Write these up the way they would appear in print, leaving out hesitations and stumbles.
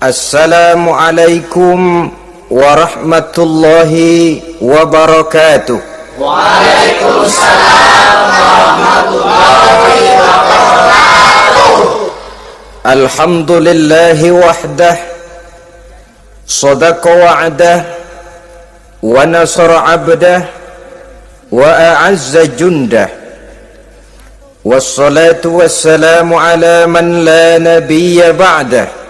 Assalamualaikum warahmatullahi wabarakatuh. Waalaikumsalam warahmatullahi wabarakatuh. Alhamdulillahi wahdah, sadaqa wa'dah, wa nasara abdah, wa a'azza jundah. Wassalatu wassalamu ala man la nabiyya ba'dah,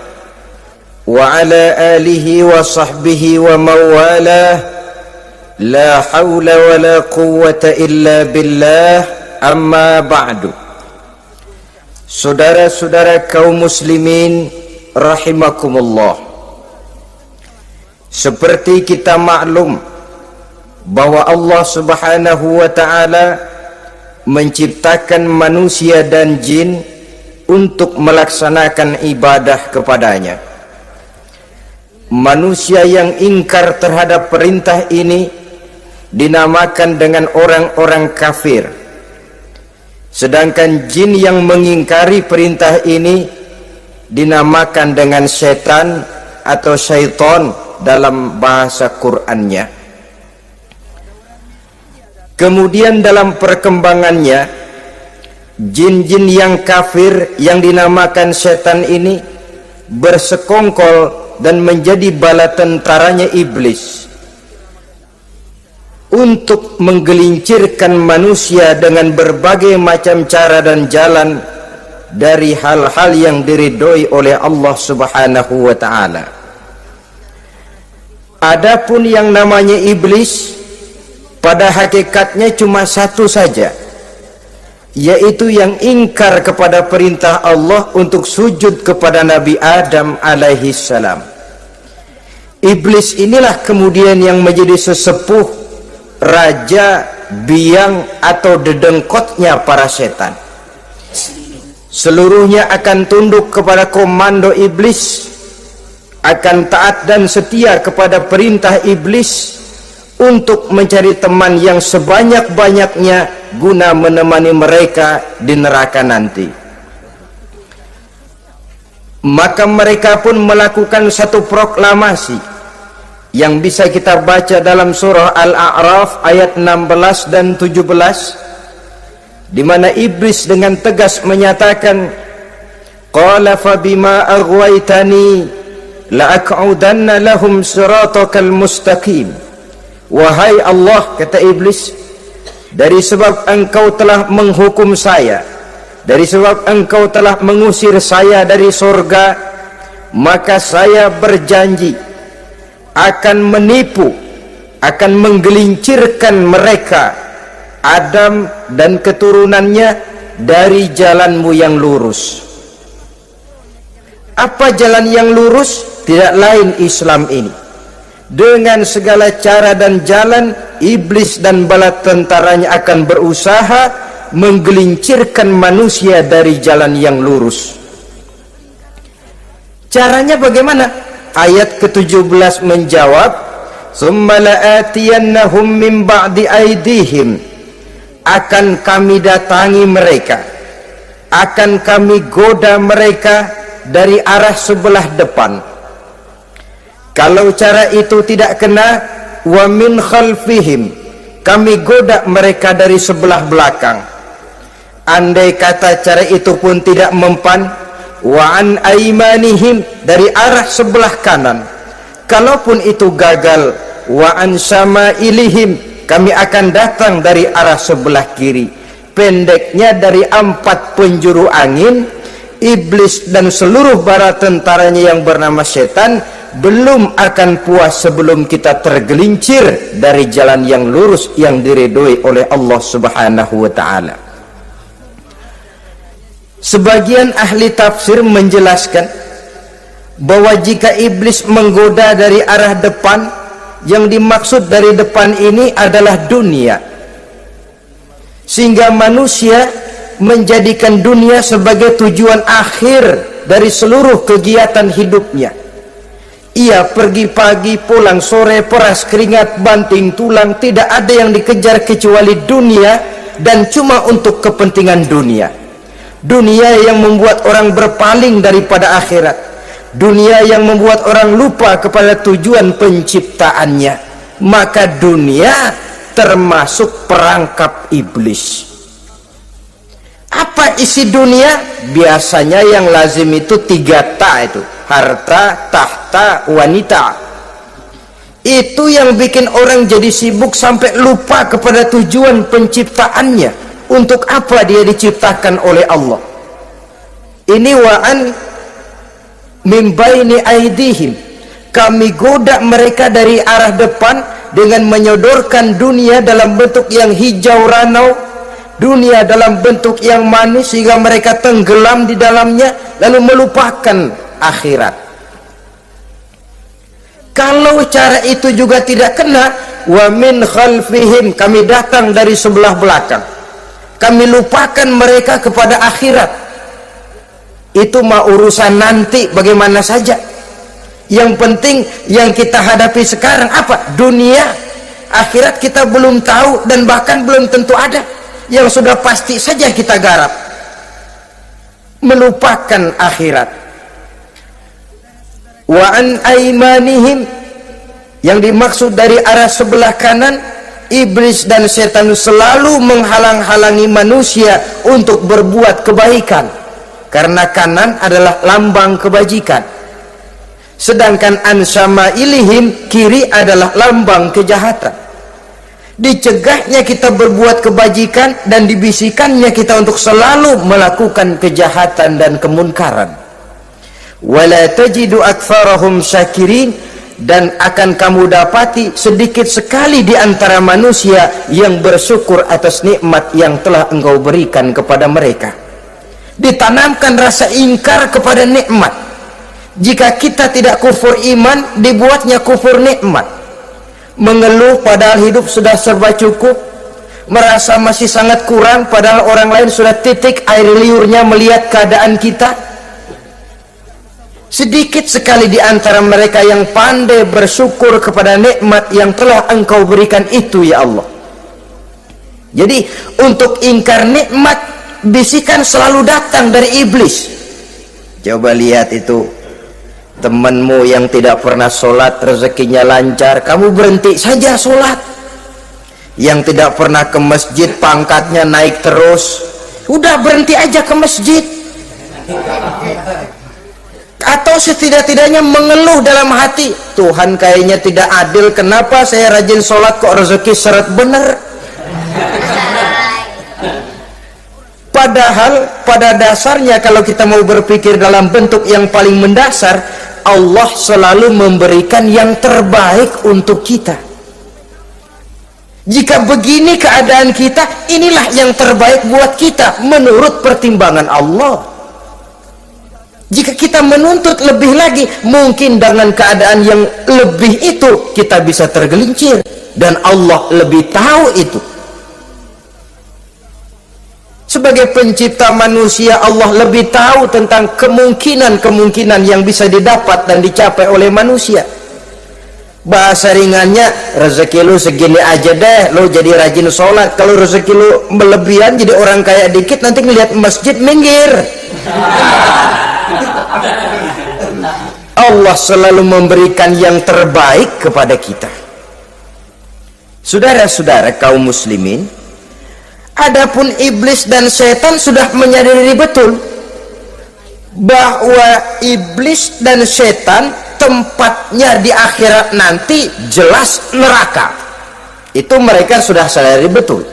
wa ala alihi wa sahbihi wa mawalah. La hawla wa la quwwata illa billah, amma ba'du. Saudara-saudara kaum muslimin rahimakumullah, seperti kita maklum bahwa Allah subhanahu wa ta'ala menciptakan manusia dan jin untuk melaksanakan ibadah kepadanya. Manusia yang ingkar terhadap perintah ini dinamakan dengan orang-orang kafir, sedangkan jin yang mengingkari perintah ini dinamakan dengan setan atau syaitan dalam bahasa Qur'annya. Kemudian dalam perkembangannya, jin-jin yang kafir yang dinamakan setan ini bersekongkol dan menjadi bala tentaranya iblis untuk menggelincirkan manusia dengan berbagai macam cara dan jalan dari hal-hal yang diridhoi oleh Allah subhanahu wa ta'ala. Adapun yang namanya iblis, pada hakikatnya cuma satu saja, yaitu yang ingkar kepada perintah Allah untuk sujud kepada Nabi Adam alaihi salam. Iblis inilah kemudian yang menjadi sesepuh, raja, biang atau dedengkotnya para setan. Seluruhnya akan tunduk kepada komando iblis, akan taat dan setia kepada perintah iblis untuk mencari teman yang sebanyak-banyaknya guna menemani mereka di neraka nanti. Maka mereka pun melakukan satu proklamasi yang bisa kita baca dalam surah Al-A'raf ayat 16 dan 17, di mana iblis dengan tegas menyatakan, qala fa bima aghwaytani la aq'udanna lahum siratakal mustaqim. Wahai Allah, kata iblis, dari sebab engkau telah menghukum saya, dari sebab engkau telah mengusir saya dari surga, maka saya berjanji akan menipu, akan menggelincirkan mereka, Adam dan keturunannya, dari jalanmu yang lurus. Apa jalan yang lurus? Tidak lain Islam ini. Dengan segala cara dan jalan, iblis dan bala tentaranya akan berusaha menggelincirkan manusia dari jalan yang lurus. Caranya bagaimana? Ayat ke-17 menjawab, "Tsumma la'atiyannahum min ba'di aydihim." Akan kami datangi mereka, akan kami goda mereka dari arah sebelah depan. Kalau cara itu tidak kena, wa min khalfihim, kami goda mereka dari sebelah belakang. Andai kata cara itu pun tidak mempan, wa an aimanihim, dari arah sebelah kanan. Kalaupun itu gagal, wa an syama'ilihim, kami akan datang dari arah sebelah kiri. Pendeknya, dari 4 penjuru angin, iblis dan seluruh bala tentaranya yang bernama setan belum akan puas sebelum kita tergelincir dari jalan yang lurus yang diridhoi oleh Allah subhanahu wa ta'ala. Sebagian ahli tafsir menjelaskan bahwa jika iblis menggoda dari arah depan, yang dimaksud dari depan ini adalah dunia, sehingga manusia menjadikan dunia sebagai tujuan akhir dari seluruh kegiatan hidupnya. Ia pergi pagi, pulang sore, peras keringat, banting tulang, tidak ada yang dikejar kecuali dunia, dan cuma untuk kepentingan dunia. Dunia yang membuat orang berpaling daripada akhirat. dunia yang membuat orang lupa kepada tujuan penciptaannya, maka dunia termasuk perangkap iblis. Apa isi dunia? Biasanya yang lazim itu 3 ta itu, harta, tahta, wanita. Itu yang bikin orang jadi sibuk sampai lupa kepada tujuan penciptaannya. Untuk apa dia diciptakan oleh Allah? Ini wa'an min baini aidihim, kami goda mereka dari arah depan dengan menyodorkan dunia dalam bentuk yang hijau ranau, dunia dalam bentuk yang manis, sehingga mereka tenggelam di dalamnya lalu melupakan akhirat. Kalau cara itu juga tidak kena, wa min khalfihim, kami datang dari sebelah belakang, kami lupakan mereka kepada akhirat. Itu mah urusan nanti bagaimana saja. Yang penting yang kita hadapi sekarang apa? Dunia. Akhirat kita belum tahu dan bahkan belum tentu ada. Yang sudah pasti saja kita garap, melupakan akhirat. Wa an aimanihim, yang dimaksud dari arah sebelah kanan, iblis dan setan selalu menghalang-halangi manusia untuk berbuat kebaikan, karena kanan adalah lambang kebajikan, sedangkan an syama'ilihim, kiri adalah lambang kejahatan. Dicegahnya kita berbuat kebajikan dan dibisikannya kita untuk selalu melakukan kejahatan dan kemunkaran. Wala tajidu aktsarahum syakirin, dan akan kamu dapati sedikit sekali di antara manusia yang bersyukur atas nikmat yang telah engkau berikan kepada mereka. Ditanamkan rasa ingkar kepada nikmat. Jika kita tidak kufur iman, dibuatnya kufur nikmat. Mengeluh padahal hidup sudah serba cukup, merasa masih sangat kurang padahal orang lain sudah titik air liurnya melihat keadaan kita. Sedikit sekali di antara mereka yang pandai bersyukur kepada nikmat yang telah engkau berikan itu, ya Allah. Jadi untuk ingkar nikmat, bisikan selalu datang dari iblis. Coba lihat itu, temanmu yang tidak pernah sholat rezekinya lancar, kamu berhenti saja sholat. Yang tidak pernah ke masjid pangkatnya naik terus, udah berhenti aja ke masjid. Atau setidak-tidaknya mengeluh dalam hati, Tuhan kayaknya tidak adil, kenapa saya rajin sholat kok rezeki seret bener. Padahal pada dasarnya kalau kita mau berpikir dalam bentuk yang paling mendasar, Allah selalu memberikan yang terbaik untuk kita. Jika begini keadaan kita, inilah yang terbaik buat kita menurut pertimbangan Allah. Jika kita menuntut lebih lagi, mungkin dengan keadaan yang lebih itu kita bisa tergelincir, dan Allah lebih tahu itu. Sebagai pencipta manusia, Allah lebih tahu tentang kemungkinan-kemungkinan yang bisa didapat dan dicapai oleh manusia. Bahasa ringannya, rezeki lu segini aja deh, lu jadi rajin sholat. Kalau rezeki lu melebihan jadi orang kaya dikit, nanti ngelihat masjid minggir. Allah selalu memberikan yang terbaik kepada kita. Saudara-saudara kaum muslimin, adapun iblis dan setan sudah menyadari betul bahwa iblis dan setan tempatnya di akhirat nanti jelas neraka. Itu mereka sudah sadari betul.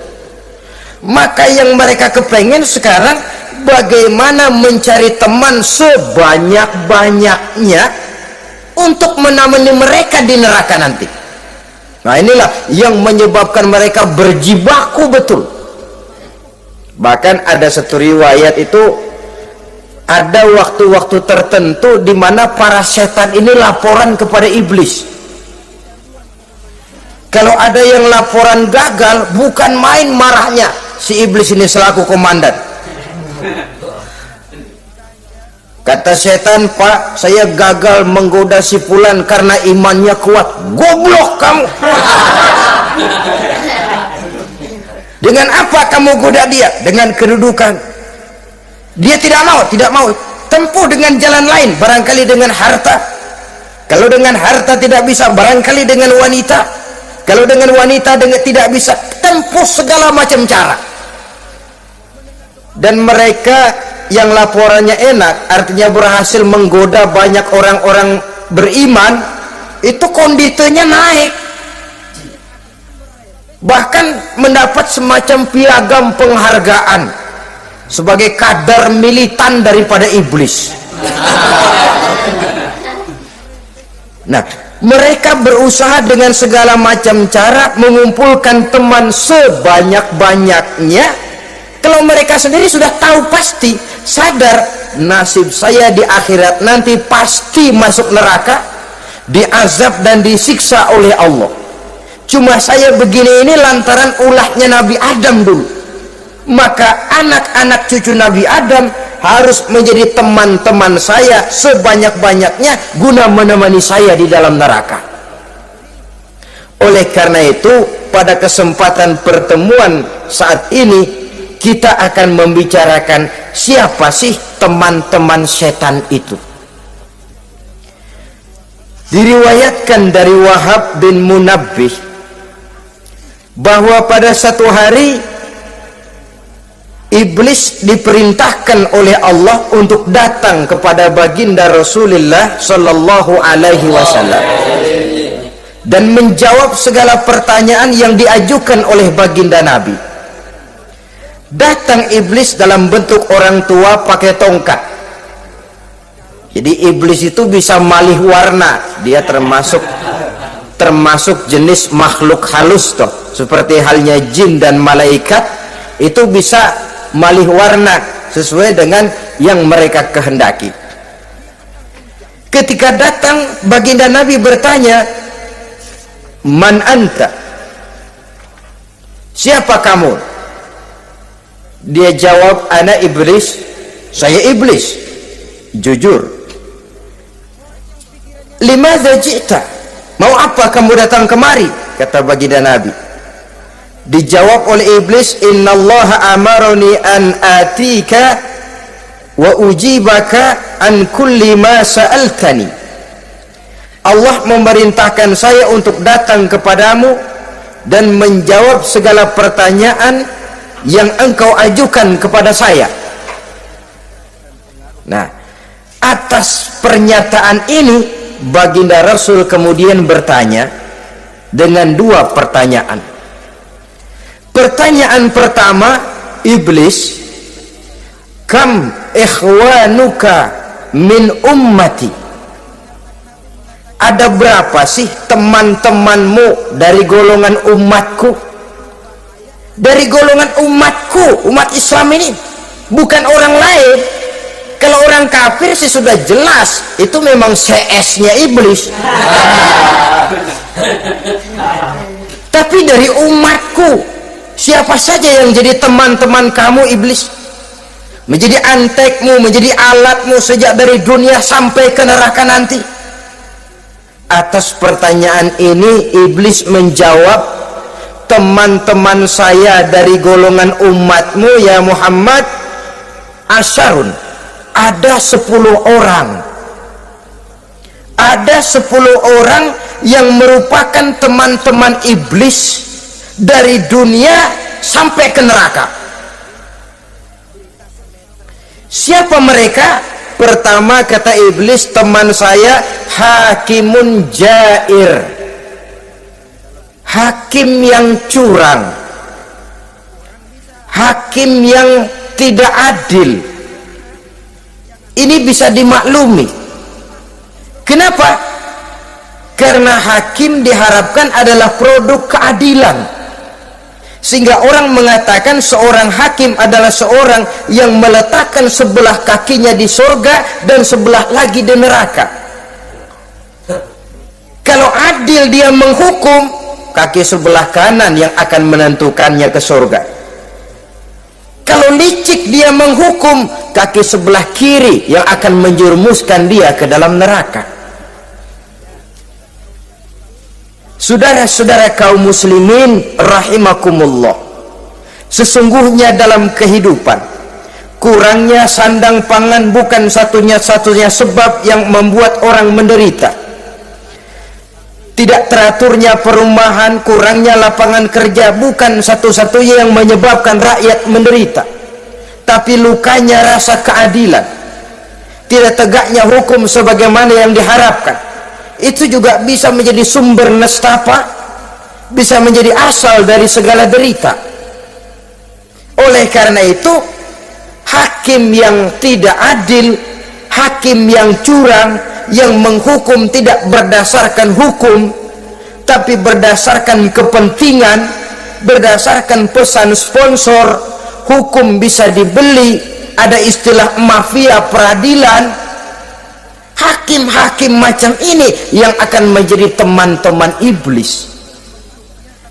Maka yang mereka kepengen sekarang, bagaimana mencari teman sebanyak-banyaknya untuk menemani mereka di neraka nanti. Nah inilah yang menyebabkan mereka berjibaku betul. Bahkan ada satu riwayat itu, ada waktu-waktu tertentu di mana para setan ini laporan kepada iblis. Kalau ada yang laporan gagal, bukan main marahnya si iblis ini selaku komandan. Kata setan, Pak, saya gagal menggoda si fulan karena imannya kuat. Goblok kamu. Dengan apa kamu goda dia? Dengan kedudukan. Dia tidak mau. tempuh dengan jalan lain, barangkali dengan harta. Kalau dengan harta tidak bisa, barangkali dengan wanita. Kalau dengan wanita tidak bisa, tempuh segala macam cara. Dan mereka yang laporannya enak, artinya berhasil menggoda banyak orang-orang beriman, itu kondisinya naik, bahkan mendapat semacam piagam penghargaan sebagai kadar militan daripada iblis. Nah, mereka berusaha dengan segala macam cara mengumpulkan teman sebanyak-banyaknya. Kalau mereka sendiri sudah tahu, pasti sadar nasib saya di akhirat nanti pasti masuk neraka, diazab dan disiksa oleh Allah. Cuma saya begini ini lantaran ulahnya Nabi Adam dulu. Maka anak-anak cucu Nabi Adam harus menjadi teman-teman saya sebanyak-banyaknya guna menemani saya di dalam neraka. Oleh karena itu, pada kesempatan pertemuan saat ini kita akan membicarakan siapa sih teman-teman setan itu. Diriwayatkan dari Wahab bin Munabbih bahwa pada satu hari iblis diperintahkan oleh Allah untuk datang kepada baginda Rasulullah sallallahu alaihi wasallam dan menjawab segala pertanyaan yang diajukan oleh baginda Nabi. Datang iblis dalam bentuk orang tua pakai tongkat. Jadi iblis itu bisa malih warna, dia termasuk jenis makhluk halus toh, seperti halnya jin dan malaikat, itu bisa malih warna sesuai dengan yang mereka kehendaki. Ketika datang, baginda Nabi bertanya, "Man anta?" Siapa kamu? Dia jawab, "Ana iblis." Saya iblis. Jujur. "Limadza ji'ta?" Mau apa kamu datang kemari? Kata baginda Nabi. Dijawab oleh iblis, "Innallaha amaroni an atika wa ujibaka an kulli ma sa'altani." Allah memerintahkan saya untuk datang kepadamu dan menjawab segala pertanyaan yang engkau ajukan kepada saya. Nah, atas pernyataan ini baginda Rasul kemudian bertanya dengan dua pertanyaan. Pertanyaan pertama, iblis, "Kam ikhwanuka min ummati?" Ada berapa sih teman-temanmu dari golongan umatku? Dari golongan umatku, umat Islam ini, bukan orang lain. Kalau orang kafir sih sudah jelas, itu memang CS-nya iblis. Tapi dari umatku, siapa saja yang jadi teman-teman kamu iblis? Menjadi antekmu, menjadi alatmu sejak dari dunia sampai ke neraka nanti. Atas pertanyaan ini iblis menjawab, "Teman-teman saya dari golongan umatmu ya Muhammad, asyarun, ada 10 orang. Ada 10 orang yang merupakan teman-teman iblis dari dunia sampai ke neraka." Siapa mereka? Pertama kata iblis, teman saya hakimun jair, hakim yang curang, hakim yang tidak adil. Ini bisa dimaklumi. Kenapa? Karena hakim diharapkan adalah produk keadilan, sehingga orang mengatakan seorang hakim adalah seorang yang meletakkan sebelah kakinya di surga dan sebelah lagi di neraka. Kalau adil dia menghukum, kaki sebelah kanan yang akan menentukannya ke surga. Kalau licik dia menghukum, kaki sebelah kiri yang akan menjerumuskan dia ke dalam neraka. Saudara-saudara kaum muslimin rahimakumullah, sesungguhnya dalam kehidupan kurangnya sandang pangan bukan satunya-satunya sebab yang membuat orang menderita. Tidak teraturnya perumahan, kurangnya lapangan kerja bukan satu-satunya yang menyebabkan rakyat menderita. Tapi lukanya rasa keadilan, tidak tegaknya hukum sebagaimana yang diharapkan, itu juga bisa menjadi sumber nestapa, bisa menjadi asal dari segala derita. Oleh karena itu, hakim yang tidak adil, hakim yang curang, yang menghukum tidak berdasarkan hukum tapi berdasarkan kepentingan, berdasarkan pesan sponsor, hukum bisa dibeli, ada istilah mafia peradilan. Hakim-hakim macam ini yang akan menjadi teman-teman iblis,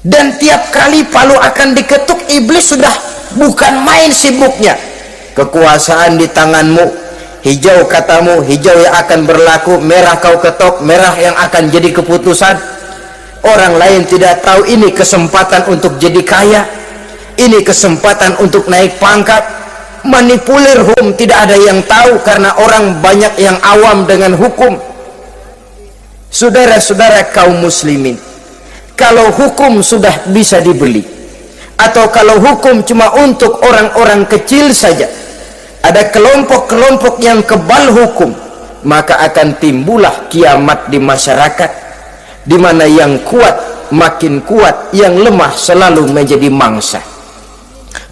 dan tiap kali palu akan diketuk, iblis sudah bukan main sibuknya. Kekuasaan di tanganmu, hijau katamu, hijau yang akan berlaku, merah kau ketok, merah yang akan jadi keputusan. Orang lain tidak tahu ini kesempatan untuk jadi kaya, ini kesempatan untuk naik pangkat. Manipulir hukum tidak ada yang tahu karena orang banyak yang awam dengan hukum. Saudara-saudara kaum muslimin, kalau hukum sudah bisa dibeli, atau kalau hukum cuma untuk orang-orang kecil saja, ada kelompok-kelompok yang kebal hukum, maka akan timbullah kiamat di masyarakat, di mana yang kuat makin kuat, yang lemah selalu menjadi mangsa.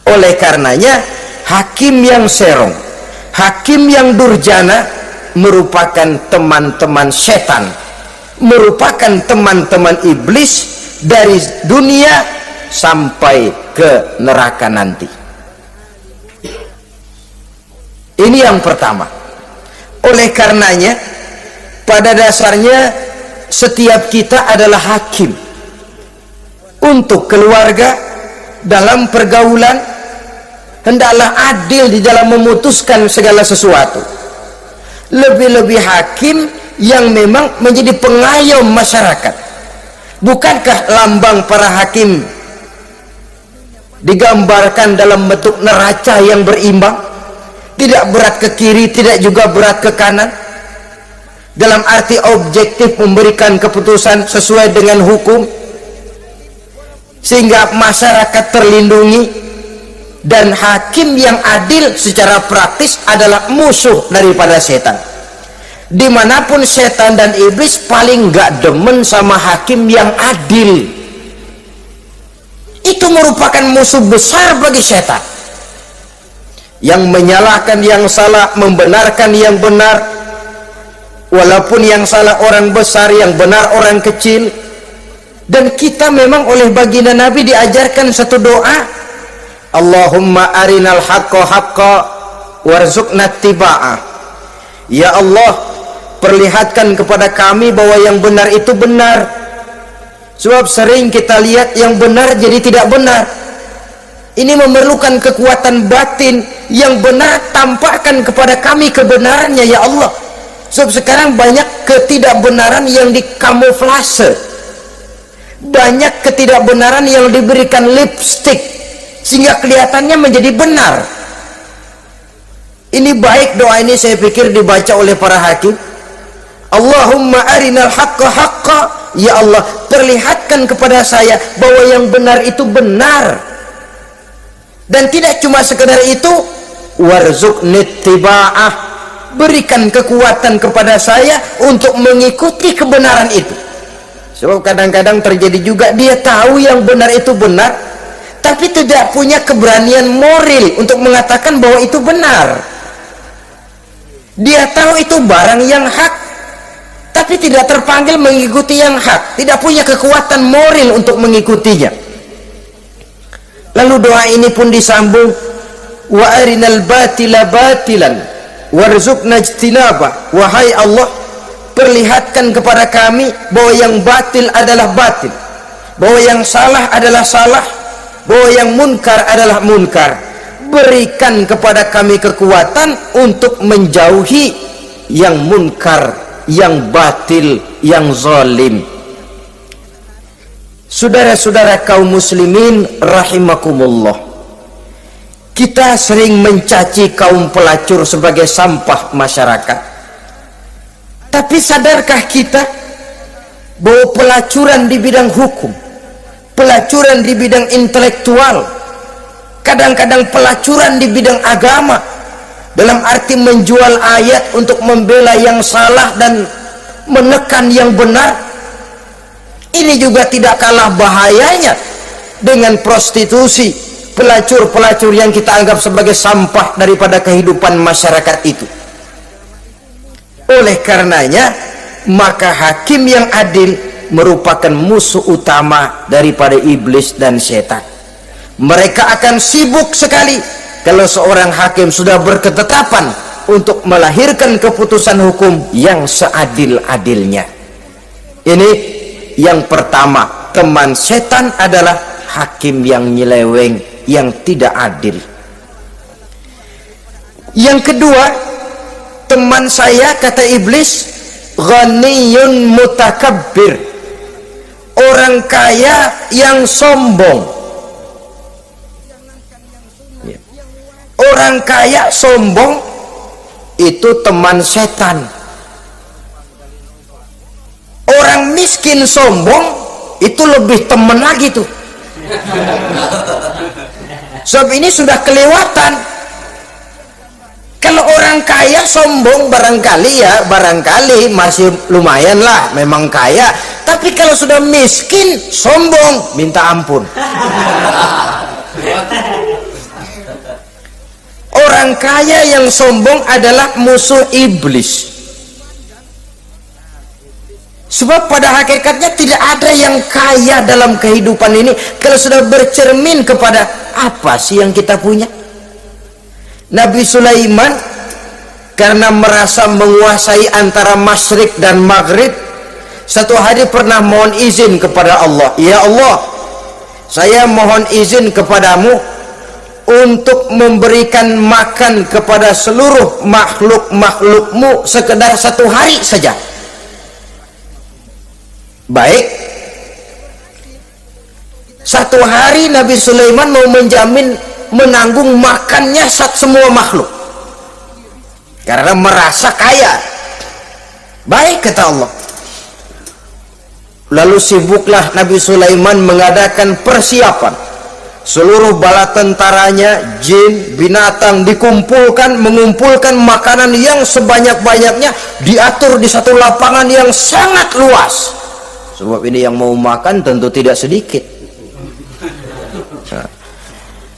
Oleh karenanya, hakim yang serong, hakim yang durjana merupakan teman-teman setan, merupakan teman-teman iblis dari dunia sampai ke neraka nanti. Ini yang pertama. Oleh karenanya, pada dasarnya setiap kita adalah hakim untuk keluarga. Dalam pergaulan hendaklah adil di dalam memutuskan segala sesuatu. Lebih-lebih hakim yang memang menjadi pengayom masyarakat. Bukankah lambang para hakim digambarkan dalam bentuk neraca yang berimbang, tidak berat ke kiri, tidak juga berat ke kanan, dalam arti objektif memberikan keputusan sesuai dengan hukum, sehingga masyarakat terlindungi. Dan hakim yang adil secara praktis adalah musuh daripada setan. Dimanapun setan dan iblis paling gak demen sama hakim yang adil. Itu merupakan musuh besar bagi setan, yang menyalahkan yang salah, membenarkan yang benar, walaupun yang salah orang besar, yang benar orang kecil. Dan kita memang oleh baginda Nabi diajarkan satu doa, Allahumma arinal haqqa haqqa warzuqna tiba'ah. Ya Allah, perlihatkan kepada kami bahwa yang benar itu benar. Sebab sering kita lihat yang benar jadi tidak benar. Ini memerlukan kekuatan batin. Yang benar tampakkan kepada kami kebenarannya ya Allah. Sebab sekarang banyak ketidakbenaran yang dikamuflase, banyak ketidakbenaran yang diberikan lipstick sehingga kelihatannya menjadi benar. Ini baik doa ini, saya pikir dibaca oleh para hakim. Allahumma arinal haqqa haqqa, ya Allah, perlihatkan kepada saya bahwa yang benar itu benar. Dan tidak cuma sekedar itu, warzuqni tiba'ah, berikan kekuatan kepada saya untuk mengikuti kebenaran itu. Sebab kadang-kadang terjadi juga dia tahu yang benar itu benar, tapi tidak punya keberanian moral untuk mengatakan bahwa itu benar. Dia tahu itu barang yang hak, tapi tidak terpanggil mengikuti yang hak, tidak punya kekuatan moral untuk mengikutinya. Lalu doa ini pun disambung, wa arinal batila batilan warzuqna ijtinaba. Wahai Allah, perlihatkan kepada kami bahwa yang batil adalah batil, bahwa yang salah adalah salah, bahwa yang munkar adalah munkar. Berikan kepada kami kekuatan untuk menjauhi yang munkar, yang batil, yang zalim. Saudara-saudara kaum muslimin rahimakumullah, Kita sering mencaci kaum pelacur sebagai sampah masyarakat. Tapi sadarkah kita bahwa pelacuran di bidang hukum, pelacuran di bidang intelektual, kadang-kadang pelacuran di bidang agama, dalam arti menjual ayat untuk membela yang salah dan menekan yang benar, ini juga tidak kalah bahayanya dengan prostitusi, pelacur-pelacur yang kita anggap sebagai sampah daripada kehidupan masyarakat itu. Oleh karenanya, maka hakim yang adil merupakan musuh utama daripada iblis dan setan. Mereka akan sibuk sekali kalau seorang hakim sudah berketetapan untuk melahirkan keputusan hukum yang seadil-adilnya. Ini yang pertama, teman setan adalah hakim yang nyeleweng, yang tidak adil. Yang kedua, teman saya, kata iblis, ghaniyun mutakabbir, orang kaya yang sombong. Orang kaya sombong itu teman setan. Orang miskin sombong itu lebih teman lagi tuh. Sebab ini sudah kelewatan. Kalau orang kaya sombong barangkali masih lumayan lah, memang kaya. Tapi kalau sudah miskin sombong, minta ampun. Orang kaya yang sombong adalah musuh iblis. Sebab pada hakikatnya tidak ada yang kaya dalam kehidupan ini kalau sudah bercermin kepada apa sih yang kita punya. Nabi Sulaiman karena merasa menguasai antara masyrik dan maghrib, satu hari pernah mohon izin kepada Allah, ya Allah, saya mohon izin kepadamu untuk memberikan makan kepada seluruh makhluk-makhlukmu sekedar satu hari saja. Baik, satu hari Nabi Sulaiman mau menjamin menanggung makannya semua makhluk karena merasa kaya. Baik, kata Allah. Lalu sibuklah Nabi Sulaiman mengadakan persiapan. Seluruh bala tentaranya, jin, binatang dikumpulkan, mengumpulkan makanan yang sebanyak-banyaknya, diatur di satu lapangan yang sangat luas. Sebab ini yang mau makan tentu tidak sedikit. Nah,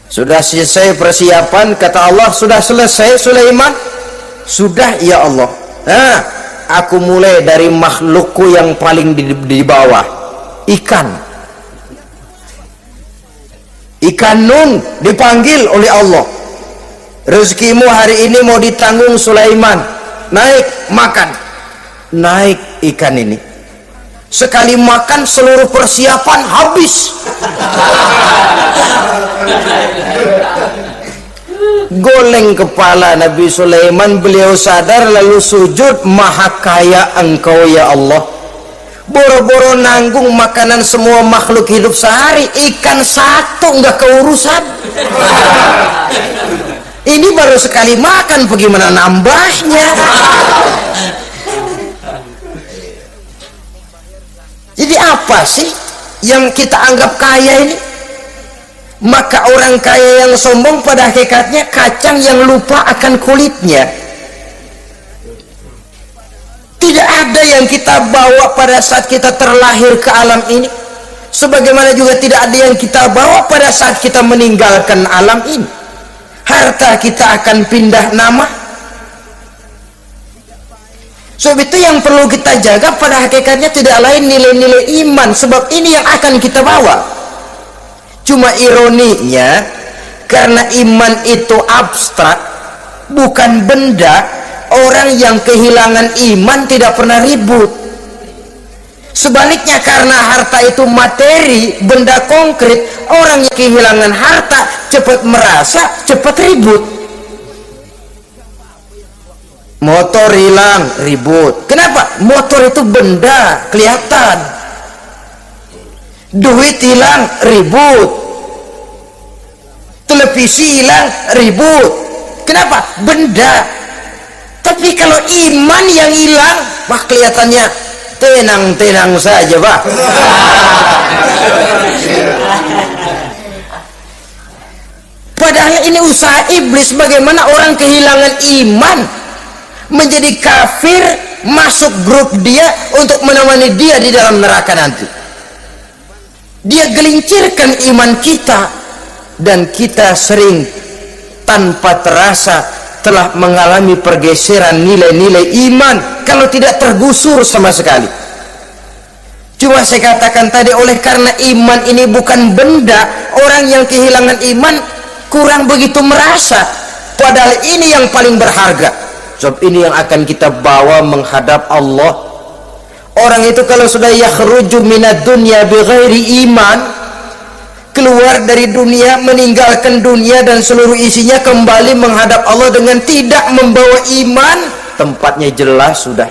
sudah selesai persiapan, kata Allah, sudah selesai Sulaiman? Sudah, ya Allah. Nah, aku mulai dari makhlukku yang paling di bawah, ikan. Ikan nun dipanggil oleh Allah, rezekimu hari ini mau ditanggung Sulaiman, naik makan. Naik ikan ini, sekali makan seluruh persiapan habis. Goleng kepala Nabi Sulaiman, beliau sadar lalu sujud, maha kaya engkau ya Allah. Boro-boro nanggung makanan semua makhluk hidup sehari, ikan satu nggak keurusan. Ini baru sekali makan, bagaimana nambahnya? Jadi apa sih yang kita anggap kaya ini? Maka orang kaya yang sombong pada hakikatnya kacang yang lupa akan kulitnya. Tidak ada yang kita bawa pada saat kita terlahir ke alam ini, sebagaimana juga tidak ada yang kita bawa pada saat kita meninggalkan alam ini. Harta kita akan pindah nama. Sebab itu yang perlu kita jaga pada hakikatnya tidak lain nilai-nilai iman, sebab ini yang akan kita bawa. Cuma ironinya, karena iman itu abstrak, bukan benda, orang yang kehilangan iman tidak pernah ribut. Sebaliknya, karena harta itu materi, benda konkret, orang yang kehilangan harta cepat merasa, cepat ribut. Motor hilang, ribut. Kenapa? Motor itu benda, kelihatan. Duit hilang, ribut. televisi hilang, ribut. Kenapa? Benda. Tapi kalau iman yang hilang, wah kelihatannya tenang-tenang saja, Pak. Padahal ini usaha iblis, bagaimana orang kehilangan iman menjadi kafir, masuk grup dia untuk menemani dia di dalam neraka nanti. Dia gelincirkan iman kita, dan kita sering tanpa terasa telah mengalami pergeseran nilai-nilai iman kalau tidak tergusur sama sekali. Cuma saya katakan tadi, oleh karena iman ini bukan benda, orang yang kehilangan iman kurang begitu merasa, padahal ini yang paling berharga. Sebab ini yang akan kita bawa menghadap Allah. Orang itu kalau sudah yakhruju minad dunya bighairi iman, keluar dari dunia, meninggalkan dunia dan seluruh isinya, kembali menghadap Allah dengan tidak membawa iman, tempatnya jelas sudah.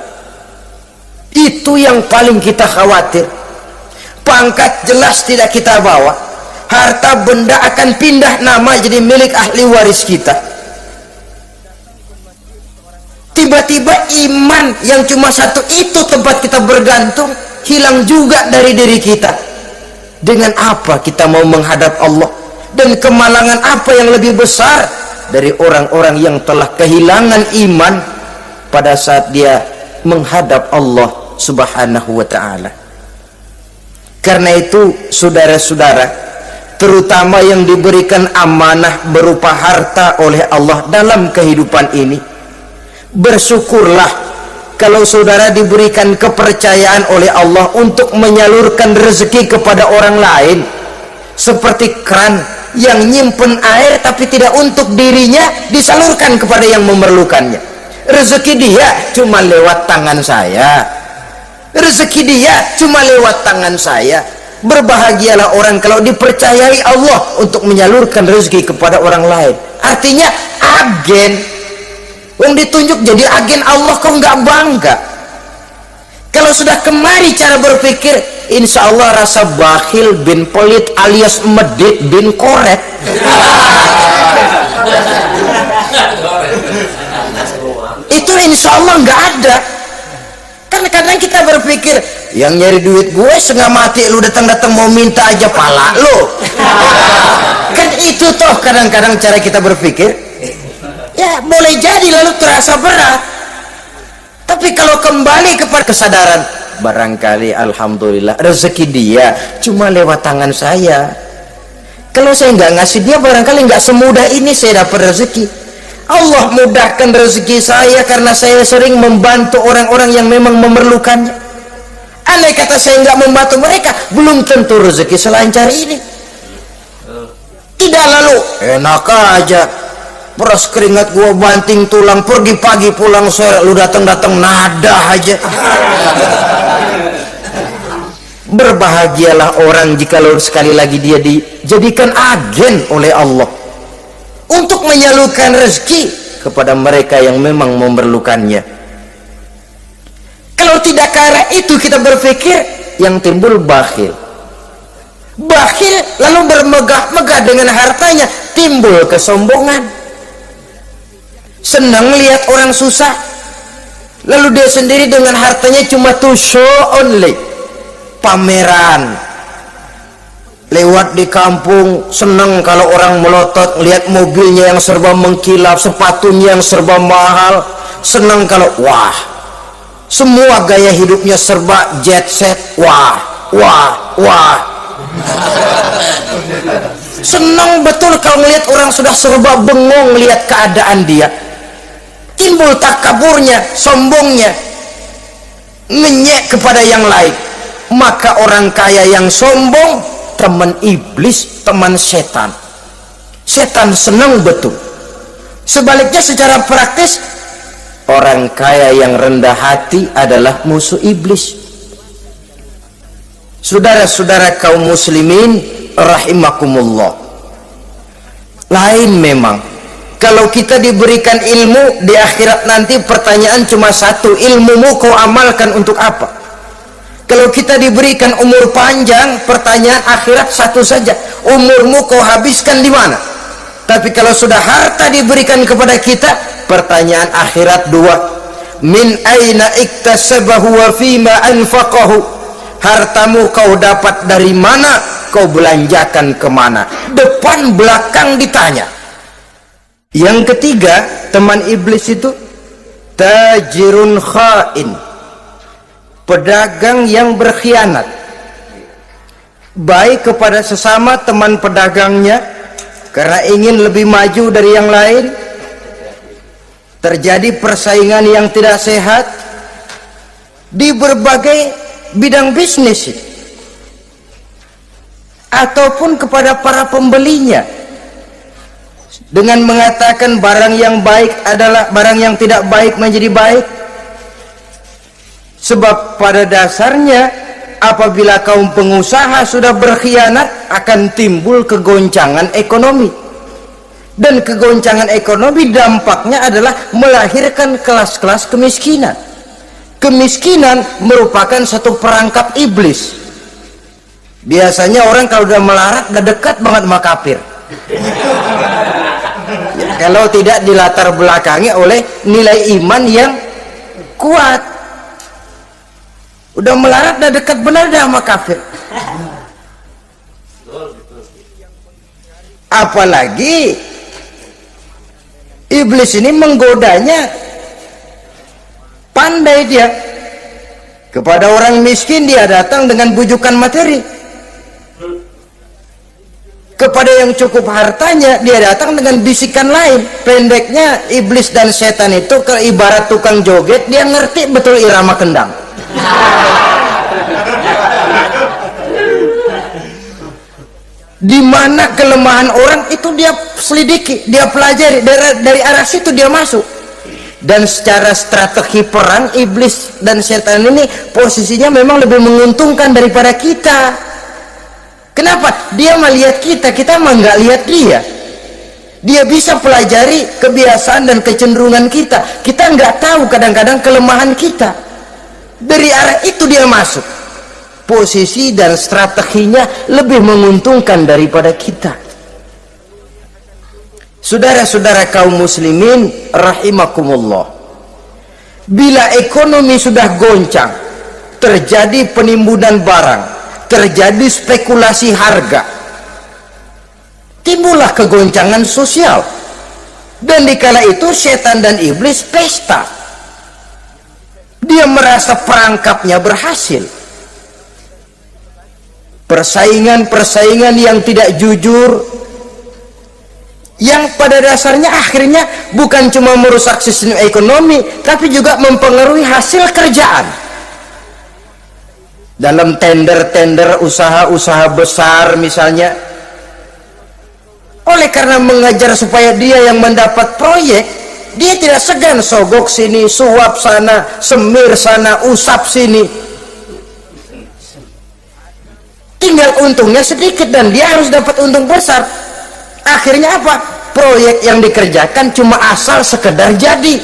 Itu yang paling kita khawatir. Pangkat jelas tidak kita bawa, harta benda akan pindah nama jadi milik ahli waris kita. Tiba-tiba iman yang cuma satu itu tempat kita bergantung hilang juga dari diri kita. Dengan apa kita mau menghadap Allah? Dan kemalangan apa yang lebih besar dari orang-orang yang telah kehilangan iman pada saat dia menghadap Allah Subhanahu wa ta'ala. Karena itu saudara-saudara, terutama yang diberikan amanah berupa harta oleh Allah dalam kehidupan ini, bersyukurlah kalau saudara diberikan kepercayaan oleh Allah untuk menyalurkan rezeki kepada orang lain, seperti keran yang nyimpen air tapi tidak untuk dirinya, disalurkan kepada yang memerlukannya. Rezeki dia cuma lewat tangan saya, rezeki dia cuma lewat tangan saya. Berbahagialah orang kalau dipercayai Allah untuk menyalurkan rezeki kepada orang lain. Artinya agen. Yang ditunjuk jadi agen Allah, kok nggak bangga? Kalau sudah kemari cara berpikir, insya Allah rasa bakhil bin pelit alias medit bin koret. Itu insya Allah nggak ada. Kan kadang kita berpikir, yang nyari duit gue setengah mati, lu datang-datang mau minta aja pala lu. Kan itu toh kadang-kadang cara kita berpikir. Ya boleh jadi lalu terasa berat, tapi kalau kembali kepada kesadaran, barangkali alhamdulillah rezeki dia cuma lewat tangan saya. Kalau saya nggak ngasih dia, barangkali nggak semudah ini saya dapat rezeki. Allah mudahkan rezeki saya karena saya sering membantu orang-orang yang memang memerlukannya. Andai kata saya nggak membantu mereka, belum tentu rezeki selancar ini. Tidak lalu enak aja, peras keringat gua banting tulang, pergi pagi pulang sore, lu datang-datang nada aja. Berbahagialah orang jikalau sekali lagi dia dijadikan agen oleh Allah untuk menyalurkan rezeki kepada mereka yang memang memerlukannya. Kalau tidak ke arah itu kita berpikir, yang timbul bakhil. Bakhil lalu bermegah-megah dengan hartanya, timbul kesombongan. Senang lihat orang susah, lalu dia sendiri dengan hartanya cuma to show only, pameran. Lewat di kampung senang kalau orang melotot lihat mobilnya yang serba mengkilap, sepatunya yang serba mahal. Senang kalau wah, semua gaya hidupnya serba jet set, wah wah wah. Senang betul kalau melihat orang sudah serba bengong lihat keadaan dia. Timbul takaburnya, sombongnya, ngenyek kepada yang lain. Maka orang kaya yang sombong teman iblis, teman setan. Setan senang betul. Sebaliknya secara praktis, orang kaya yang rendah hati adalah musuh iblis. Saudara-saudara kaum muslimin rahimakumullah, lain memang kalau kita diberikan ilmu di akhirat nanti, pertanyaan cuma satu, ilmumu kau amalkan untuk apa? Kalau kita diberikan umur panjang, pertanyaan akhirat satu saja, umurmu kau habiskan di mana? Tapi kalau sudah harta diberikan kepada kita, pertanyaan akhirat dua. Min aina iktasabahu wa fima anfaqahu. Hartamu kau dapat dari mana, kau belanjakan kemana? Depan belakang ditanya. Yang ketiga, teman iblis itu tajirun khain, pedagang yang berkhianat, baik kepada sesama teman pedagangnya karena ingin lebih maju dari yang lain, terjadi persaingan yang tidak sehat di berbagai bidang bisnis, ataupun kepada para pembelinya dengan mengatakan barang yang baik adalah barang yang tidak baik menjadi baik. Sebab pada dasarnya apabila kaum pengusaha sudah berkhianat, akan timbul kegoncangan ekonomi, dan kegoncangan ekonomi dampaknya adalah melahirkan kelas-kelas kemiskinan. Kemiskinan merupakan satu perangkap iblis. Biasanya orang kalau udah melarat udah dekat banget sama kafir ya, kalau tidak dilatar belakangi oleh nilai iman yang kuat. Udah melarat udah dekat benar dah sama kafir. Apalagi iblis ini menggodanya pandai. Dia kepada orang miskin dia datang dengan bujukan materi, kepada yang cukup hartanya dia datang dengan bisikan lain. Pendeknya iblis dan setan itu ibarat tukang joget, dia ngerti betul irama kendang. Di mana kelemahan orang itu dia selidiki, dia pelajari, dari arah situ dia masuk. Dan secara strategi perang, iblis dan setan ini posisinya memang lebih menguntungkan daripada kita. Kenapa? Dia melihat kita, kita mah nggak lihat dia. Dia bisa pelajari kebiasaan dan kecenderungan kita. Kita nggak tahu kadang-kadang kelemahan kita. Dari arah itu dia masuk. Posisi dan strateginya lebih menguntungkan daripada kita. Saudara-saudara kaum muslimin rahimakumullah, bila ekonomi sudah goncang, terjadi penimbunan barang, terjadi spekulasi harga, timbullah kegoncangan sosial. Dan dikala itu setan dan iblis pesta. Dia merasa perangkapnya berhasil. Persaingan-persaingan yang tidak jujur, yang pada dasarnya akhirnya bukan cuma merusak sistem ekonomi, tapi juga mempengaruhi hasil kerjaan. Dalam tender-tender usaha-usaha besar misalnya, oleh karena mengejar supaya dia yang mendapat proyek, dia tidak segan sogok sini, suap sana, semir sana, usap sini. Tinggal untungnya sedikit dan dia harus dapat untung besar. Akhirnya apa? Proyek yang dikerjakan cuma asal sekedar jadi,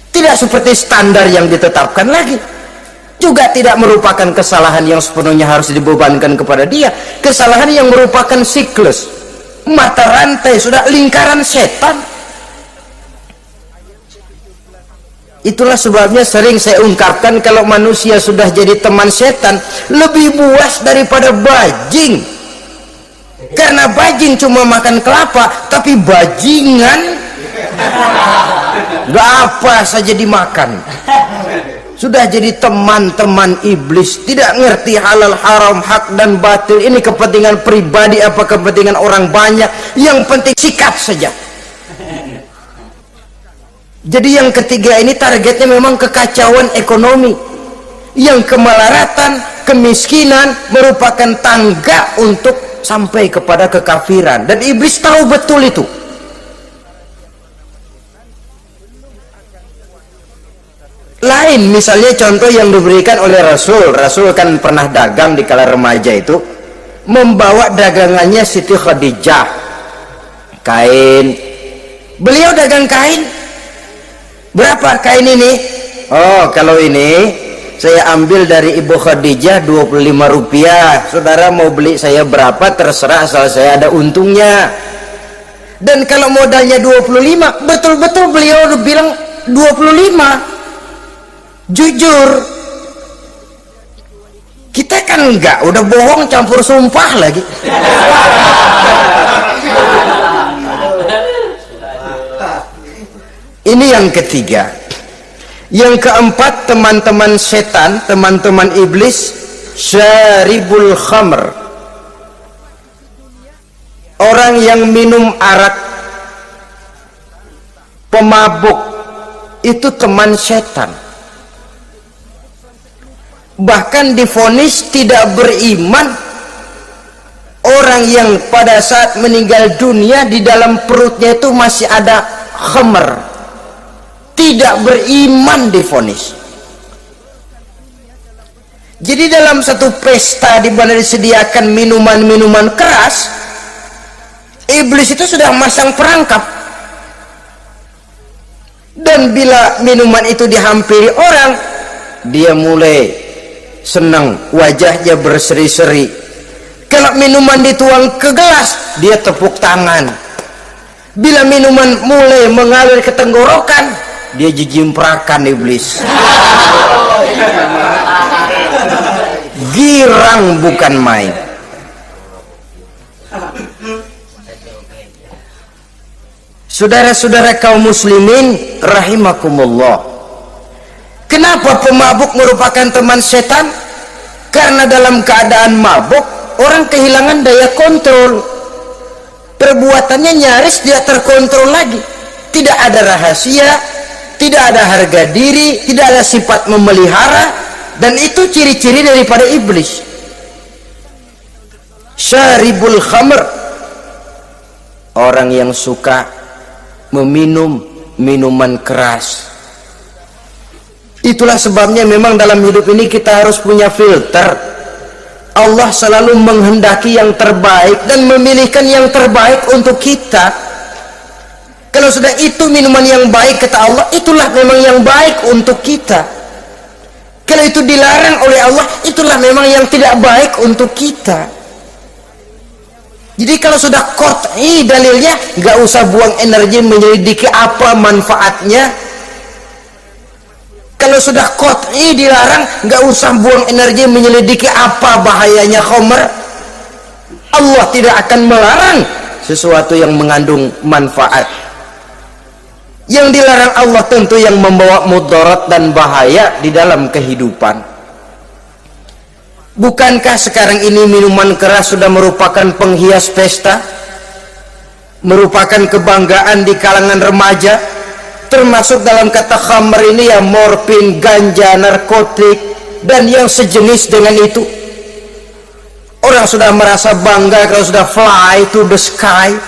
tidak seperti standar yang ditetapkan lagi. Juga tidak merupakan kesalahan yang sepenuhnya harus dibebankan kepada dia. Kesalahan yang merupakan siklus, mata rantai, sudah lingkaran setan. Itulah sebabnya sering saya ungkapkan, kalau manusia sudah jadi teman setan, lebih buas daripada bajing. Karena bajing cuma makan kelapa, tapi bajingan gak apa saja dimakan. Sudah jadi teman-teman iblis, tidak ngerti halal haram, hak dan batil. Ini kepentingan pribadi apa kepentingan orang banyak, yang penting sikat saja. Jadi yang ketiga ini targetnya memang kekacauan ekonomi, yang kemelaratan, kemiskinan merupakan tangga untuk sampai kepada kekafiran, dan iblis tahu betul itu. Lain misalnya contoh yang diberikan oleh Rasul kan pernah dagang di kala remaja itu, membawa dagangannya Siti Khadijah, kain. Beliau dagang kain. Berapa kain ini? Oh, kalau ini saya ambil dari Ibu Khadijah 25 rupiah. Saudara mau beli saya berapa terserah, asal saya ada untungnya. Dan kalau modalnya 25, betul-betul beliau udah bilang 25. Jujur. Kita kan enggak, udah bohong campur sumpah lagi. Ini yang ketiga. Yang keempat, teman-teman setan, teman-teman iblis, syaribul khamr. Orang yang minum arak, pemabuk, itu teman setan. Bahkan divonis tidak beriman orang yang pada saat meninggal dunia di dalam perutnya itu masih ada khamr. Tidak beriman divonis. Jadi dalam satu pesta di mana disediakan minuman-minuman keras, iblis itu sudah masang perangkap. Dan bila minuman itu dihampiri orang, dia mulai senang, wajahnya berseri-seri. Kalau minuman dituang ke gelas, dia tepuk tangan. Bila minuman mulai mengalir ke tenggorokan, dia jijimprakan iblis. Girang bukan main. Saudara-saudara kaum muslimin rahimakumullah, kenapa pemabuk merupakan teman setan? Karena dalam keadaan mabuk orang kehilangan daya kontrol, perbuatannya nyaris tidak terkontrol lagi. Tidak ada rahasia, tidak ada harga diri, tidak ada sifat memelihara, dan itu ciri-ciri daripada iblis. Syaribul khamr, orang yang suka meminum minuman keras. Itulah sebabnya memang dalam hidup ini kita harus punya filter. Allah selalu menghendaki yang terbaik dan memilihkan yang terbaik untuk kita. Kalau sudah itu minuman yang baik kata Allah, itulah memang yang baik untuk kita. Kalau itu dilarang oleh Allah, itulah memang yang tidak baik untuk kita. Jadi kalau sudah qat'i dalilnya, nggak usah buang energi menyelidiki apa manfaatnya. Kalau sudah qat'i dilarang, nggak usah buang energi menyelidiki apa bahayanya khamr. Allah tidak akan melarang sesuatu yang mengandung manfaat. Yang dilarang Allah tentu yang membawa mudarat dan bahaya di dalam kehidupan. Bukankah sekarang ini minuman keras sudah merupakan penghias pesta, merupakan kebanggaan di kalangan remaja? Termasuk dalam kata khamr ini ya morfin, ganja, narkotik, dan yang sejenis dengan itu. Orang sudah merasa bangga kalau sudah fly to the sky,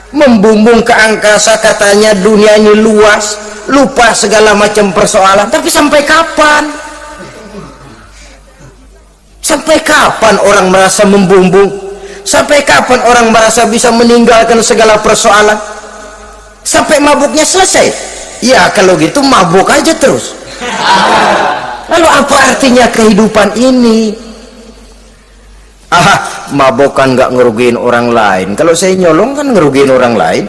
membumbung ke angkasa, katanya dunia ini luas, lupa segala macam persoalan. Tapi sampai kapan? Sampai kapan orang merasa membumbung? Sampai kapan orang merasa bisa meninggalkan segala persoalan? Sampai mabuknya selesai? Ya kalau gitu mabuk aja terus. Lalu apa artinya kehidupan ini? Mabuk kan nggak ngerugiin orang lain. Kalau saya nyolong kan ngerugiin orang lain.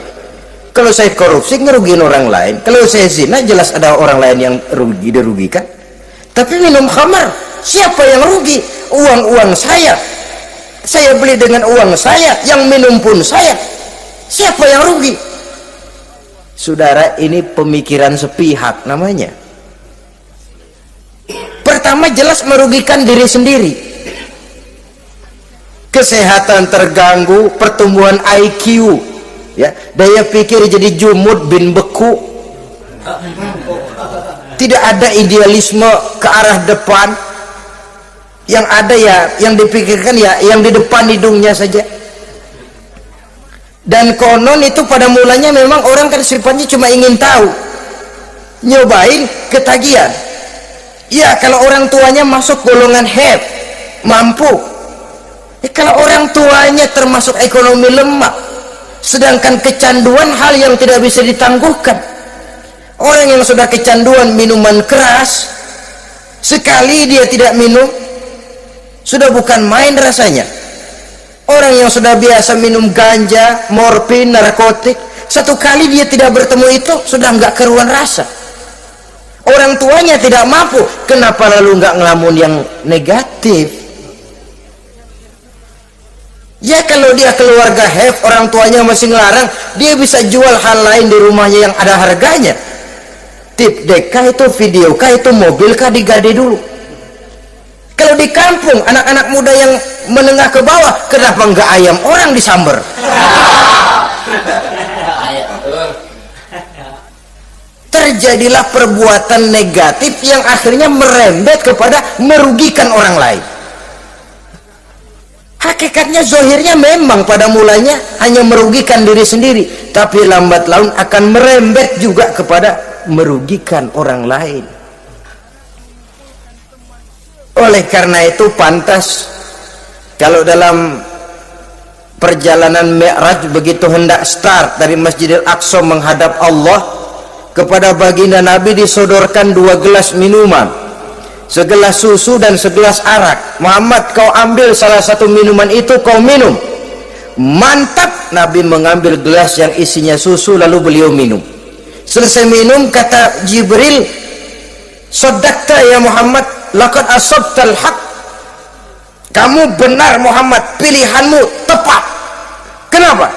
Kalau saya korupsi ngerugiin orang lain. Kalau saya zina jelas ada orang lain yang dirugikan. Tapi minum khamar, siapa yang rugi? Uang-uang saya beli dengan uang saya, yang minum pun saya. Siapa yang rugi? Saudara, ini pemikiran sepihak namanya. Pertama jelas merugikan diri sendiri. Kesehatan terganggu, pertumbuhan IQ, ya, daya pikir jadi jumud bin beku. Tidak ada idealisme ke arah depan. Yang ada ya, yang dipikirkan ya yang di depan hidungnya saja. Dan konon itu pada mulanya memang orang kan sifatnya cuma ingin tahu, nyobain, ketagihan. Ya kalau orang tuanya masuk golongan have, mampu. Kalau orang tuanya termasuk ekonomi lemah, sedangkan kecanduan hal yang tidak bisa ditangguhkan. Orang yang sudah kecanduan minuman keras, sekali dia tidak minum, sudah bukan main rasanya. Orang yang sudah biasa minum ganja, morfin, narkotik, satu kali dia tidak bertemu itu sudah nggak keruan rasa. Orang tuanya tidak mampu, kenapa lalu nggak ngelamun yang negatif? Ya kalau dia keluarga have, orang tuanya masih ngelarang, dia bisa jual hal lain di rumahnya yang ada harganya. Tip dek kah itu, video kah itu, mobil kah, digade dulu. Kalau di kampung anak-anak muda yang menengah ke bawah, kenapa nggak ayam orang disamber? Terjadilah perbuatan negatif yang akhirnya merembet kepada merugikan orang lain. Hakikatnya zahirnya memang pada mulanya hanya merugikan diri sendiri, tapi lambat laun akan merembet juga kepada merugikan orang lain. Oleh karena itu pantas kalau dalam perjalanan Mi'raj begitu hendak start dari Masjidil Aqsa menghadap Allah, kepada baginda Nabi disodorkan 2 gelas minuman, segelas susu dan segelas arak. Muhammad, kau ambil salah satu minuman itu, kau minum. Mantap. Nabi mengambil gelas yang isinya susu lalu beliau minum. Selesai minum kata Jibril, "Shaddaqta ya Muhammad, laqad asabtal haq." Kamu benar Muhammad, pilihanmu tepat. Kenapa?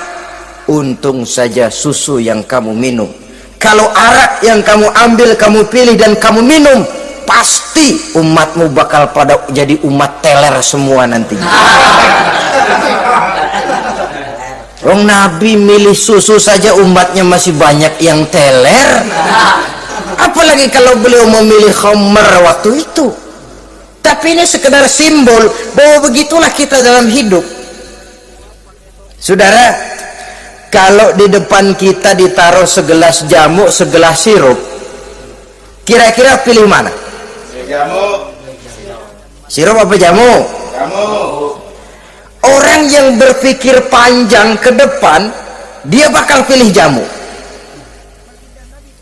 Untung saja susu yang kamu minum. Kalau arak yang kamu ambil, kamu pilih dan kamu minum, pasti umatmu bakal pada jadi umat teler semua nanti. Wong Nabi milih susu saja umatnya masih banyak yang teler, apalagi kalau beliau memilih khamr waktu itu. Tapi ini sekedar simbol bahwa begitulah kita dalam hidup. Saudara, kalau di depan kita ditaruh segelas jamu, segelas sirup, kira-kira pilih mana? Jamu. Sirup apa jamu? Jamu. Orang yang berpikir panjang ke depan, dia bakal pilih jamu.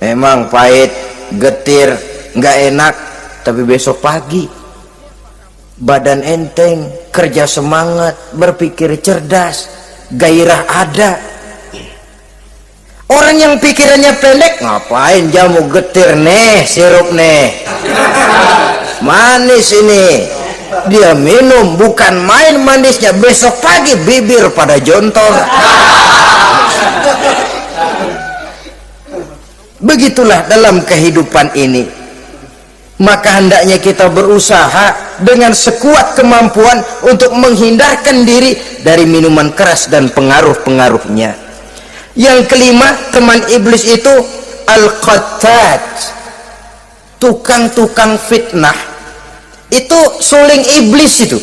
Memang pahit, getir, nggak enak, tapi besok pagi badan enteng, kerja semangat, berpikir cerdas, gairah ada. Orang yang pikirannya pendek, ngapain jamu getir nih, sirup nih, manis ini, dia minum, bukan main manisnya, besok pagi bibir pada jontor. Begitulah dalam kehidupan ini. Maka hendaknya kita berusaha dengan sekuat kemampuan untuk menghindarkan diri dari minuman keras dan pengaruh-pengaruhnya. Yang kelima, teman iblis itu al-qattat, tukang-tukang fitnah. Itu suling iblis, itu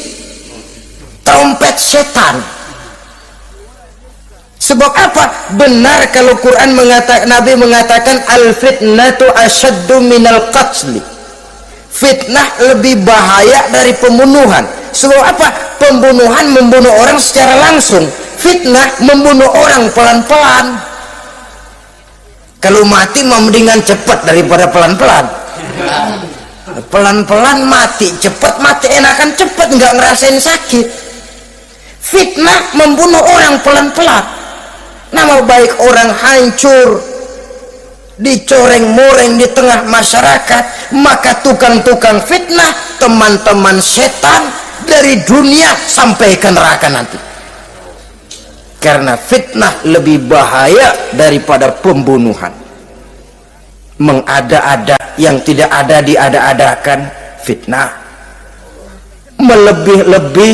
trompet setan. Sebab apa? Benar kalau Quran mengatakan, Nabi mengatakan al-fitnatu asyaddu minal qatli. Fitnah lebih bahaya dari pembunuhan. Sebab apa? Pembunuhan membunuh orang secara langsung, fitnah membunuh orang pelan-pelan. Kalau mati mendingan cepat daripada pelan-pelan. Pelan-pelan mati, cepat mati enakan cepat, nggak ngerasain sakit. Fitnah membunuh orang pelan-pelan. Nama baik orang hancur, dicoreng-moreng di tengah masyarakat. Maka tukang-tukang fitnah, teman-teman setan dari dunia sampai ke neraka nanti. Karena fitnah lebih bahaya daripada pembunuhan. Mengada-ada yang tidak ada diada-adakan, fitnah. Melebih-lebih,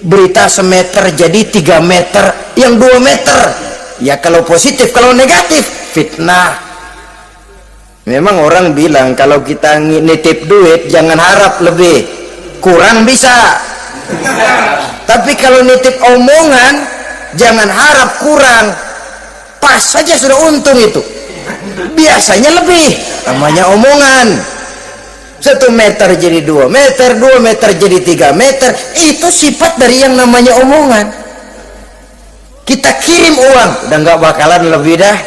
berita semeter jadi 3 meter, yang 2 meter. Ya kalau positif, kalau negatif, fitnah. Memang orang bilang kalau kita nitip duit jangan harap lebih, kurang bisa. Tapi kalau nitip omongan jangan harap kurang, pas saja sudah untung itu. Biasanya lebih, namanya omongan. 1 meter jadi 2 meter, 2 meter jadi 3 meter. Itu sifat dari yang namanya omongan. Kita kirim uang, udah nggak bakalan lebih dah.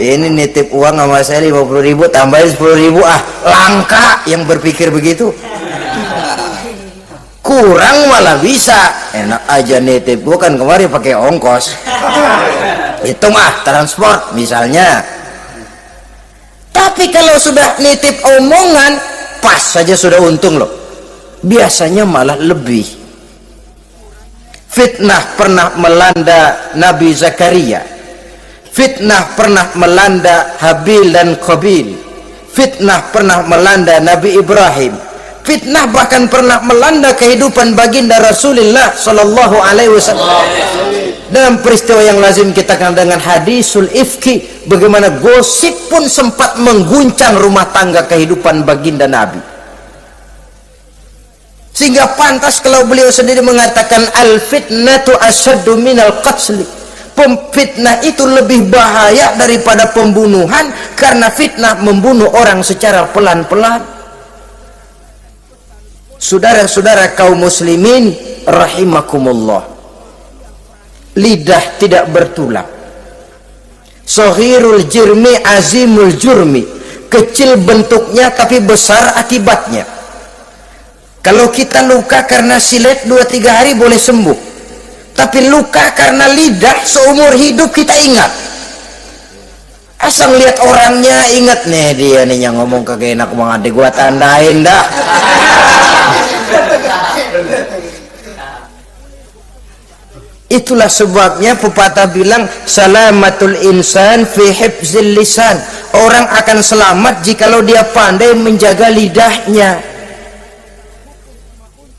Ini nitip uang sama saya 50.000, tambahin 10.000, langka yang berpikir begitu. kurang malah bisa. Enak aja nitip, bukan kemarin pakai ongkos. Itu mah transport misalnya. Tapi kalau sudah nitip omongan, pas saja sudah untung loh. Biasanya malah lebih. Fitnah pernah melanda Nabi Zakaria. Fitnah pernah melanda Habil dan Qabil. Fitnah pernah melanda Nabi Ibrahim. Fitnah bahkan pernah melanda kehidupan baginda Rasulullah sallallahu alaihi wasallam. Dalam peristiwa yang lazim kita kenal dengan hadisul ifki, bagaimana gosip pun sempat mengguncang rumah tangga kehidupan baginda Nabi. Sehingga pantas kalau beliau sendiri mengatakan al fitnatu asyaddu minal qatl. Fitnah itu lebih bahaya daripada pembunuhan, karena fitnah membunuh orang secara pelan-pelan. Saudara-saudara kaum muslimin rahimakumullah, lidah tidak bertulang. Sohirul jirmi azimul jurmi, kecil bentuknya tapi besar akibatnya. Kalau kita luka karena silet 2-3 hari boleh sembuh, tapi luka karena lidah seumur hidup kita ingat. Asal lihat orangnya ingat, nih dia nih yang ngomong kagak enak banget, gua tandain dah. Itulah sebabnya pepatah bilang salamatul insan fi hifzil lisan. Orang akan selamat jikalau dia pandai menjaga lidahnya.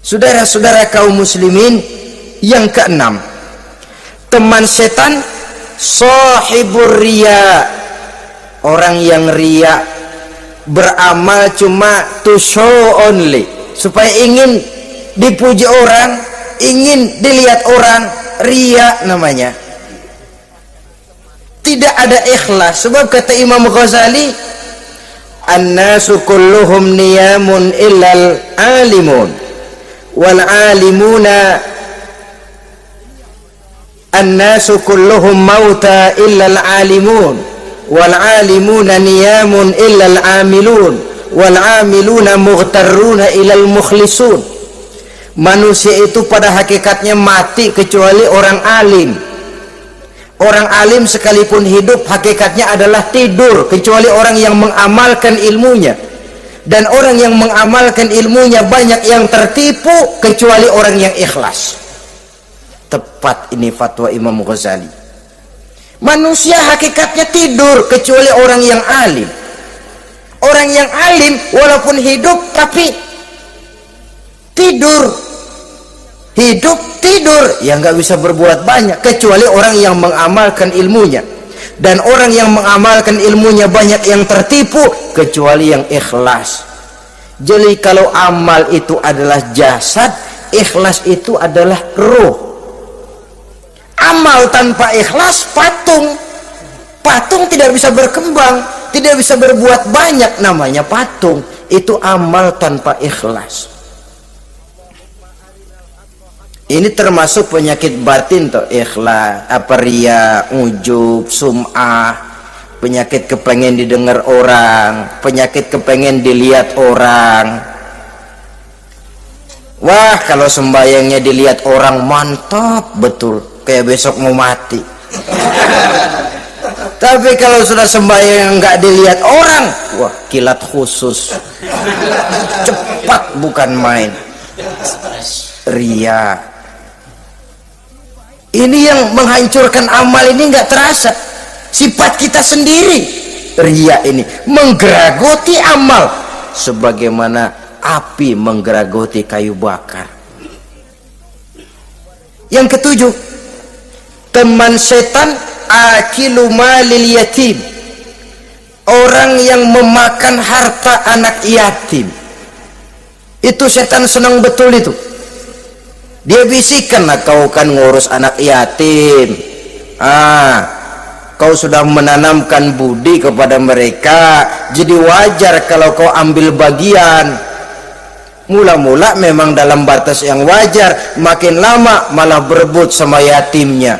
Saudara-saudara kaum muslimin, yang keenam, teman setan sahibur riya, orang yang riya, beramal cuma to show only, supaya ingin dipuji orang, ingin dilihat orang, riya namanya. Tidak ada ikhlas. Sebab kata Imam Ghazali, an-nasu kulluhum niyamun illal alimun wal alimuna, an-nasu kulluhum mauta illal alimun wal alimuna niyamun illal amilun wal amiluna mughtarruna ilal mukhlisun. Manusia itu pada hakikatnya mati kecuali orang alim. Orang alim sekalipun hidup hakikatnya adalah tidur, kecuali orang yang mengamalkan ilmunya. Dan orang yang mengamalkan ilmunya banyak yang tertipu, kecuali orang yang ikhlas. Tepat ini fatwa Imam Ghazali. Manusia hakikatnya tidur kecuali orang yang alim. Orang yang alim walaupun hidup tapi tidur, hidup tidur, ya nggak bisa berbuat banyak, kecuali orang yang mengamalkan ilmunya. Dan orang yang mengamalkan ilmunya banyak yang tertipu, kecuali yang ikhlas. Jadi kalau amal itu adalah jasad, ikhlas itu adalah ruh. Amal tanpa ikhlas patung. Patung tidak bisa berkembang, tidak bisa berbuat banyak, namanya patung. Itu amal tanpa ikhlas. Ini termasuk penyakit batin toh, ikhlas, riya, ujub, sum'ah, penyakit kepengen didengar orang, penyakit kepengen dilihat orang. Wah, kalau sembayangnya dilihat orang mantap betul, kayak besok mau mati. Tapi kalau sudah sembahyang nggak dilihat orang, wah kilat khusus, cepat bukan main. Riya. Ini yang menghancurkan amal ini nggak terasa. Sifat kita sendiri, riya ini menggeragoti amal, sebagaimana api menggeragoti kayu bakar. Yang ketujuh, teman setan akilu malil yatim, orang yang memakan harta anak yatim. Itu setan senang betul itu. Dia bisikan, nah, kau kan ngurus anak yatim, kau sudah menanamkan budi kepada mereka, jadi wajar kalau kau ambil bagian. Mula-mula memang dalam batas yang wajar, makin lama malah berebut sama yatimnya.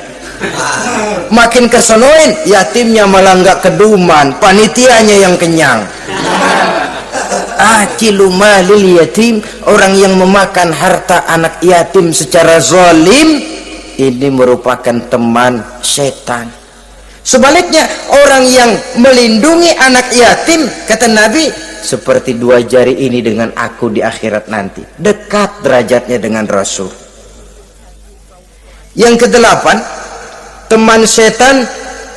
Makin kesonoin, yatimnya malah nggak keduman, panitianya yang kenyang. akilu malil yatim, orang yang memakan harta anak yatim secara zalim, ini merupakan teman setan. Sebaliknya, orang yang melindungi anak yatim, kata Nabi, seperti dua jari ini dengan aku di akhirat nanti, dekat derajatnya dengan Rasul. Yang kedelapan, teman setan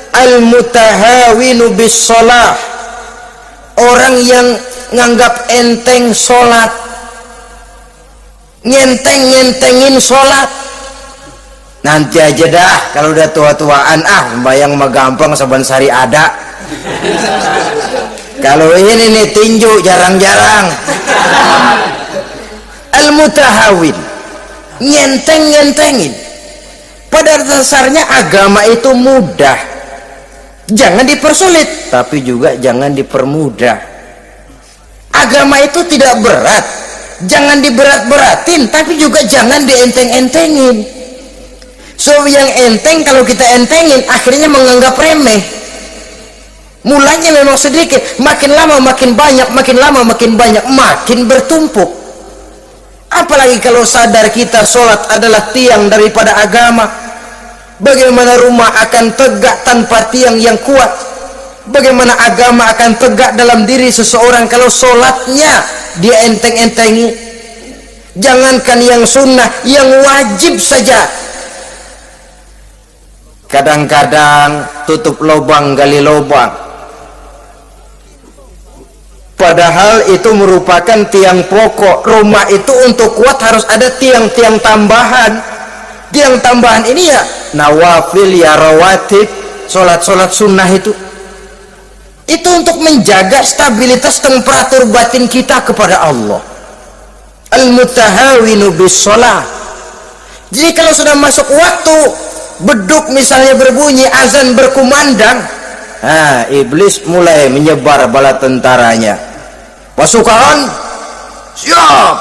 al-mutahawinu bis shalah, orang yang nganggap enteng sholat, nyenteng-nyentengin sholat. Nanti aja dah, kalau udah tua-tuaan, sembayang mah gampang, saban sari ada. Kalau ini nih tinju jarang-jarang. Al-mutahawin, nyenteng-nyentengin. Pada dasarnya agama itu mudah, jangan dipersulit, tapi juga jangan dipermudah. Agama itu tidak berat, jangan diberat-beratin, tapi juga jangan dienteng-entengin. So yang enteng kalau kita entengin akhirnya menganggap remeh. Mulanya memang sedikit, makin lama makin banyak, makin lama makin banyak, makin bertumpuk. Apalagi kalau sadar kita sholat adalah tiang daripada agama. Bagaimana rumah akan tegak tanpa tiang yang kuat? Bagaimana agama akan tegak dalam diri seseorang kalau sholatnya dia enteng-entengi? Jangankan yang sunnah, yang wajib saja kadang-kadang tutup lubang gali lubang, padahal itu merupakan tiang pokok. Rumah itu untuk kuat harus ada tiang-tiang tambahan. Tiang tambahan ini ya nawafil, ya rawatib, sholat-sholat sunnah itu untuk menjaga stabilitas temperatur batin kita kepada Allah. Al-mutahawinu bis shalah. Jadi kalau sudah masuk waktu beduk misalnya berbunyi, azan berkumandang, iblis mulai menyebar bala tentaranya. Pasukan siap.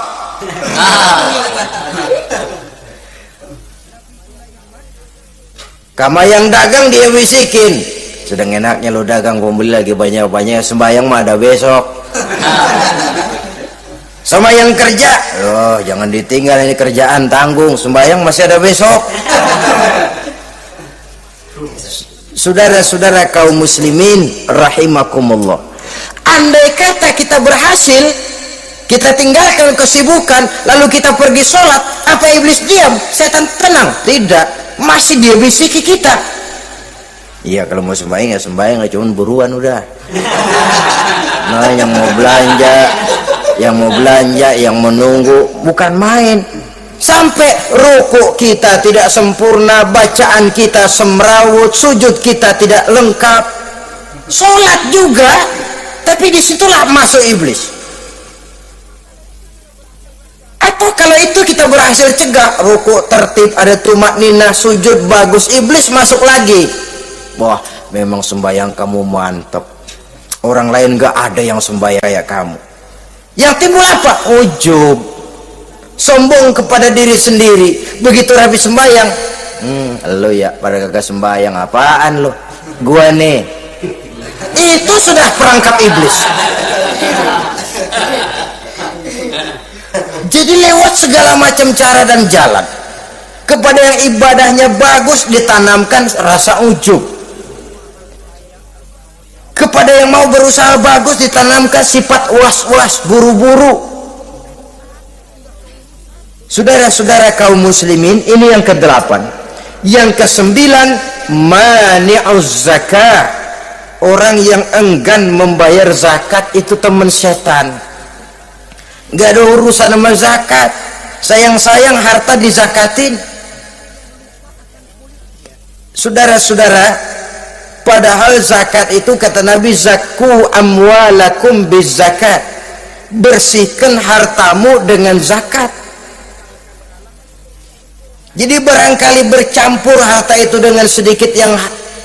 Kama yang dagang dia bisikin, sedang enaknya lo dagang, pembeli lagi banyak-banyak, sembahyang mah ada besok. Sama yang kerja, jangan ditinggal ini kerjaan, tanggung, sembahyang masih ada besok. Saudara-saudara kaum muslimin rahimakumullah, andai kata kita berhasil, kita tinggalkan kesibukan, lalu kita pergi sholat, apa iblis diam? Setan tenang? Tidak, masih dia bisiki kita. Iya, kalau mau sembahyang ya sembahyang, cuman buruan udah. Nah, yang mau belanja, yang menunggu, bukan main. Sampai ruku kita tidak sempurna, bacaan kita semrawut, sujud kita tidak lengkap, sholat juga, tapi disitulah masuk iblis. Atau kalau itu kita berhasil cegah, ruku tertib, ada tumakninah, sujud bagus, iblis masuk lagi. Wah, memang sembahyang kamu mantap, orang lain gak ada yang sembahyang kayak kamu. Yang timbul apa? Ujub, sombong kepada diri sendiri. Begitu rapi sembahyang, lo ya pada kagak sembahyang, apaan lo? Gua nih. Itu sudah perangkap iblis. Jadi lewat segala macam cara dan jalan, kepada yang ibadahnya bagus ditanamkan rasa ujub, kepada yang mau berusaha bagus ditanamkan sifat was-was, buru-buru. Saudara-saudara kaum muslimin, ini yang ke-8. Yang ke-9, mani'uz zakah, orang yang enggan membayar zakat itu teman setan. Gak ada urusan sama zakat, sayang-sayang harta dizakatin. Saudara-saudara, padahal zakat itu kata Nabi, zakku amwalakum biz zakat, bersihkan hartamu dengan zakat. Jadi barangkali bercampur harta itu dengan sedikit yang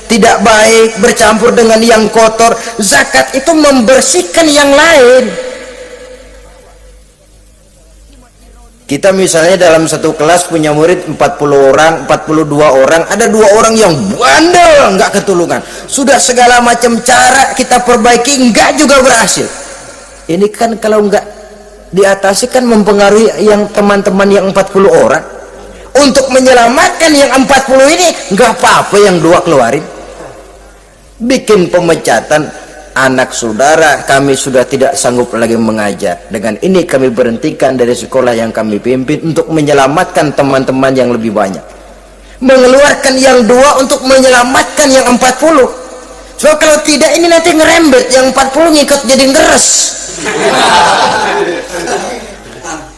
tidak baik, bercampur dengan yang kotor, zakat itu membersihkan yang lain. Kita misalnya dalam satu kelas punya murid 40 orang, 42 orang, ada 2 orang yang bandel, nggak ketulungan. Sudah segala macam cara kita perbaiki, nggak juga berhasil. Ini kan kalau nggak diatasi kan mempengaruhi yang teman-teman yang 40 orang. Untuk menyelamatkan yang 40 ini nggak apa-apa yang 2 keluarin. Bikin pemecatan, anak saudara kami sudah tidak sanggup lagi mengajar, dengan ini kami berhentikan dari sekolah yang kami pimpin untuk menyelamatkan teman-teman yang lebih banyak. Mengeluarkan yang 2 untuk menyelamatkan yang 40. So kalau tidak ini nanti ngerembet, yang 40 ngikut jadi ngeres.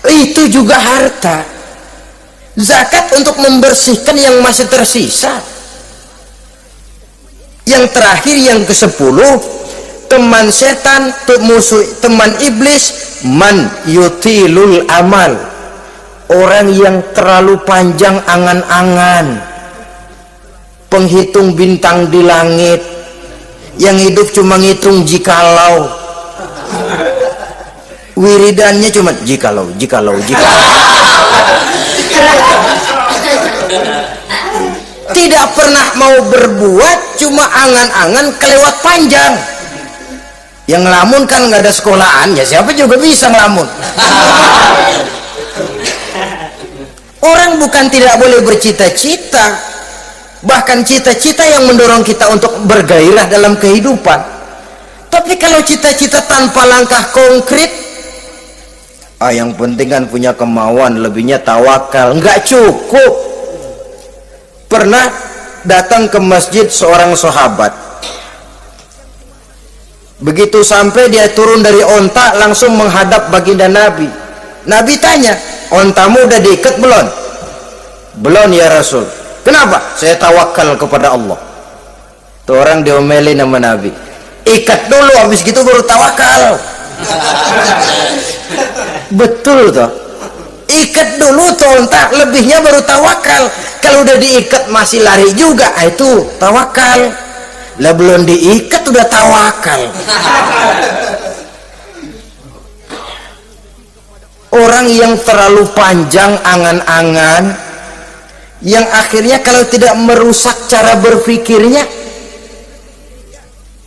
Itu juga harta. Zakat untuk membersihkan yang masih tersisa. Yang terakhir yang ke-10, teman setan, musuh, teman iblis, man yutilul amal, orang yang terlalu panjang angan-angan, penghitung bintang di langit, yang hidup cuma ngitung jikalau, wiridannya cuma jikalau. Tidak pernah mau berbuat, cuma angan-angan kelewat panjang. Yang ngelamun kan nggak ada sekolahan, ya siapa juga bisa ngelamun. Orang bukan tidak boleh bercita-cita, bahkan cita-cita yang mendorong kita untuk bergairah dalam kehidupan. Tapi kalau cita-cita tanpa langkah konkret, yang penting kan punya kemauan, lebihnya tawakal, nggak cukup. Pernah datang ke masjid seorang sahabat. Begitu sampai dia turun dari onta, langsung menghadap baginda Nabi. Nabi tanya, ontamu udah diikat belum? Belum ya Rasul. Kenapa? Saya tawakal kepada Allah. Tuh orang diomelin sama Nabi. Ikat dulu, habis gitu baru tawakal. Betul toh. Ikat dulu tuh onta, lebihnya baru tawakal. Kalau udah diikat masih lari juga, itu tawakal. Lah belum diikat udah tawakal. Orang yang terlalu panjang angan-angan, yang akhirnya kalau tidak merusak cara berpikirnya,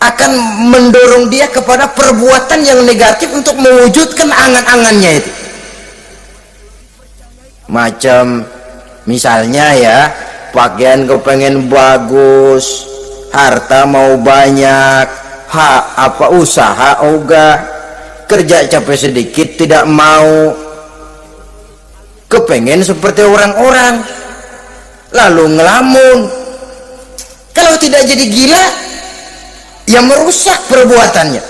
akan mendorong dia kepada perbuatan yang negatif untuk mewujudkan angan-angannya itu. Macam misalnya ya, pakaian kepengen bagus, harta mau banyak, usaha ogah, kerja capek sedikit tidak mau, kepengen seperti orang-orang, lalu ngelamun. Kalau tidak jadi gila, yang merusak perbuatannya.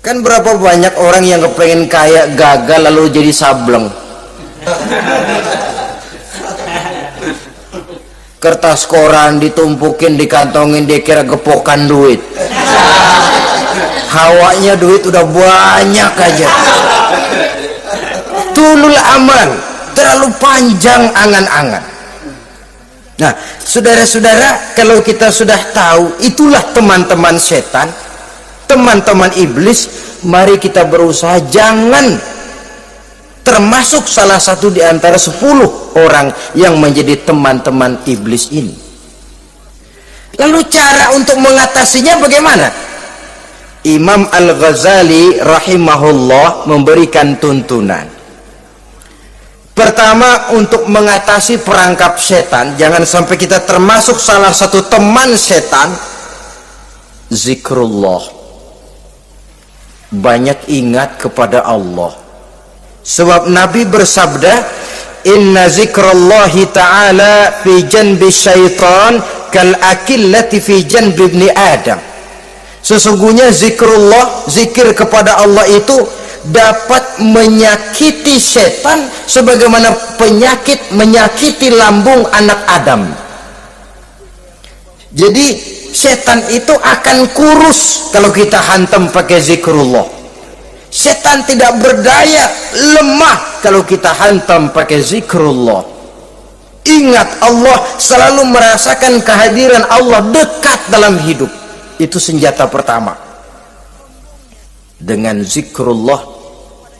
Kan berapa banyak orang yang kepengen kaya gagal lalu jadi sableng. Kertas koran ditumpukin, dikantongin, dikira gepokan duit. Hawanya duit udah banyak aja. Tulul amal, terlalu panjang angan-angan. Nah, saudara-saudara, kalau kita sudah tahu itulah teman-teman setan, teman-teman iblis, mari kita berusaha jangan termasuk salah satu di antara 10 orang yang menjadi teman-teman iblis ini. Lalu cara untuk mengatasinya bagaimana? Imam Al-Ghazali rahimahullah memberikan tuntunan. Pertama, untuk mengatasi perangkap setan, jangan sampai kita termasuk salah satu teman setan, zikrullah. Banyak ingat kepada Allah. Sebab Nabi bersabda, inna zikrallahi ta'ala fi janbi syaitan kal akillati fi janbi ibni Adam. Sesungguhnya zikrullah, zikir kepada Allah itu dapat menyakiti setan sebagaimana penyakit menyakiti lambung anak Adam. Jadi setan itu akan kurus kalau kita hantam pakai zikrullah. Setan tidak berdaya, lemah kalau kita hantam pakai zikrullah. Ingat Allah, selalu merasakan kehadiran Allah dekat dalam hidup. Itu senjata pertama. Dengan zikrullah,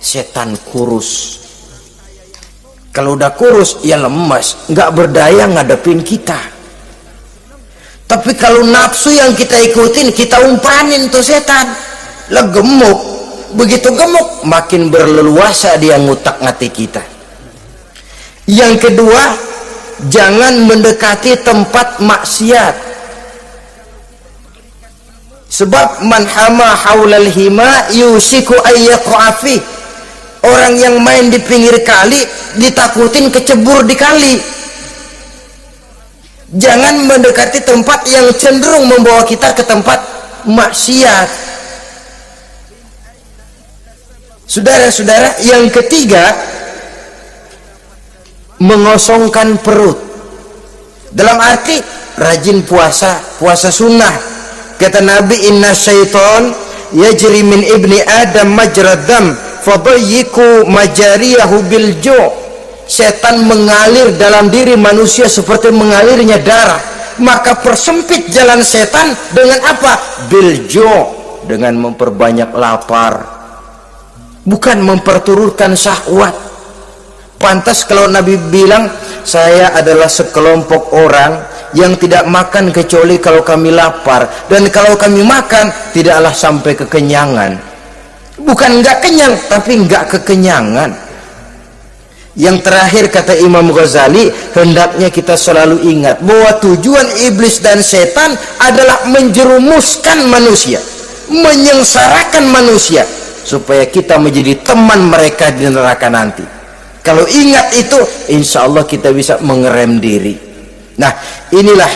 setan kurus. Kalau udah kurus, ya lemas, nggak berdaya ngadepin kita. Tapi kalau nafsu yang kita ikutin, kita umpanin tuh setan, lah gemuk. begitu gemuk, makin berleluasa dia ngutak-ngatik kita. Yang kedua, jangan mendekati tempat maksiat. Sebab man hama haulal hima yusiku ayyaqafi. Orang yang main di pinggir kali ditakutin kecebur di kali. Jangan mendekati tempat yang cenderung membawa kita ke tempat maksiat. Saudara-saudara, yang ketiga, mengosongkan perut. Dalam arti rajin puasa, puasa sunnah. Kata Nabi, inna syaiton yajri min ibni adam majrad dam fadayyiku majariyahu bil ju'. Setan mengalir dalam diri manusia seperti mengalirnya darah, maka persempit jalan setan dengan apa? Bil ju', dengan memperbanyak lapar, bukan memperturutkan syahwat. Pantas kalau Nabi bilang, saya adalah sekelompok orang yang tidak makan kecuali kalau kami lapar, dan kalau kami makan tidaklah sampai kekenyangan. Bukan enggak kenyang, tapi enggak kekenyangan. Yang terakhir, kata Imam Ghazali, hendaknya kita selalu ingat bahwa tujuan iblis dan setan adalah menjerumuskan manusia, menyengsarakan manusia, supaya kita menjadi teman mereka di neraka nanti. Kalau ingat itu, insya Allah kita bisa mengerem diri. Nah, inilah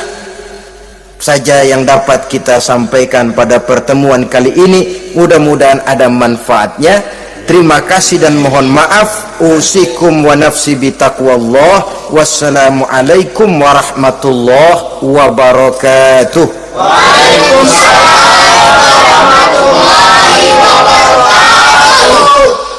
saja yang dapat kita sampaikan pada pertemuan kali ini. Mudah-mudahan ada manfaatnya. Terima kasih dan mohon maaf. Usikum wa nafsi bitaqwallah. Wassalamualaikum warahmatullahi wabarakatuh. Waalaikumsalam warahmatullahi wabarakatuh.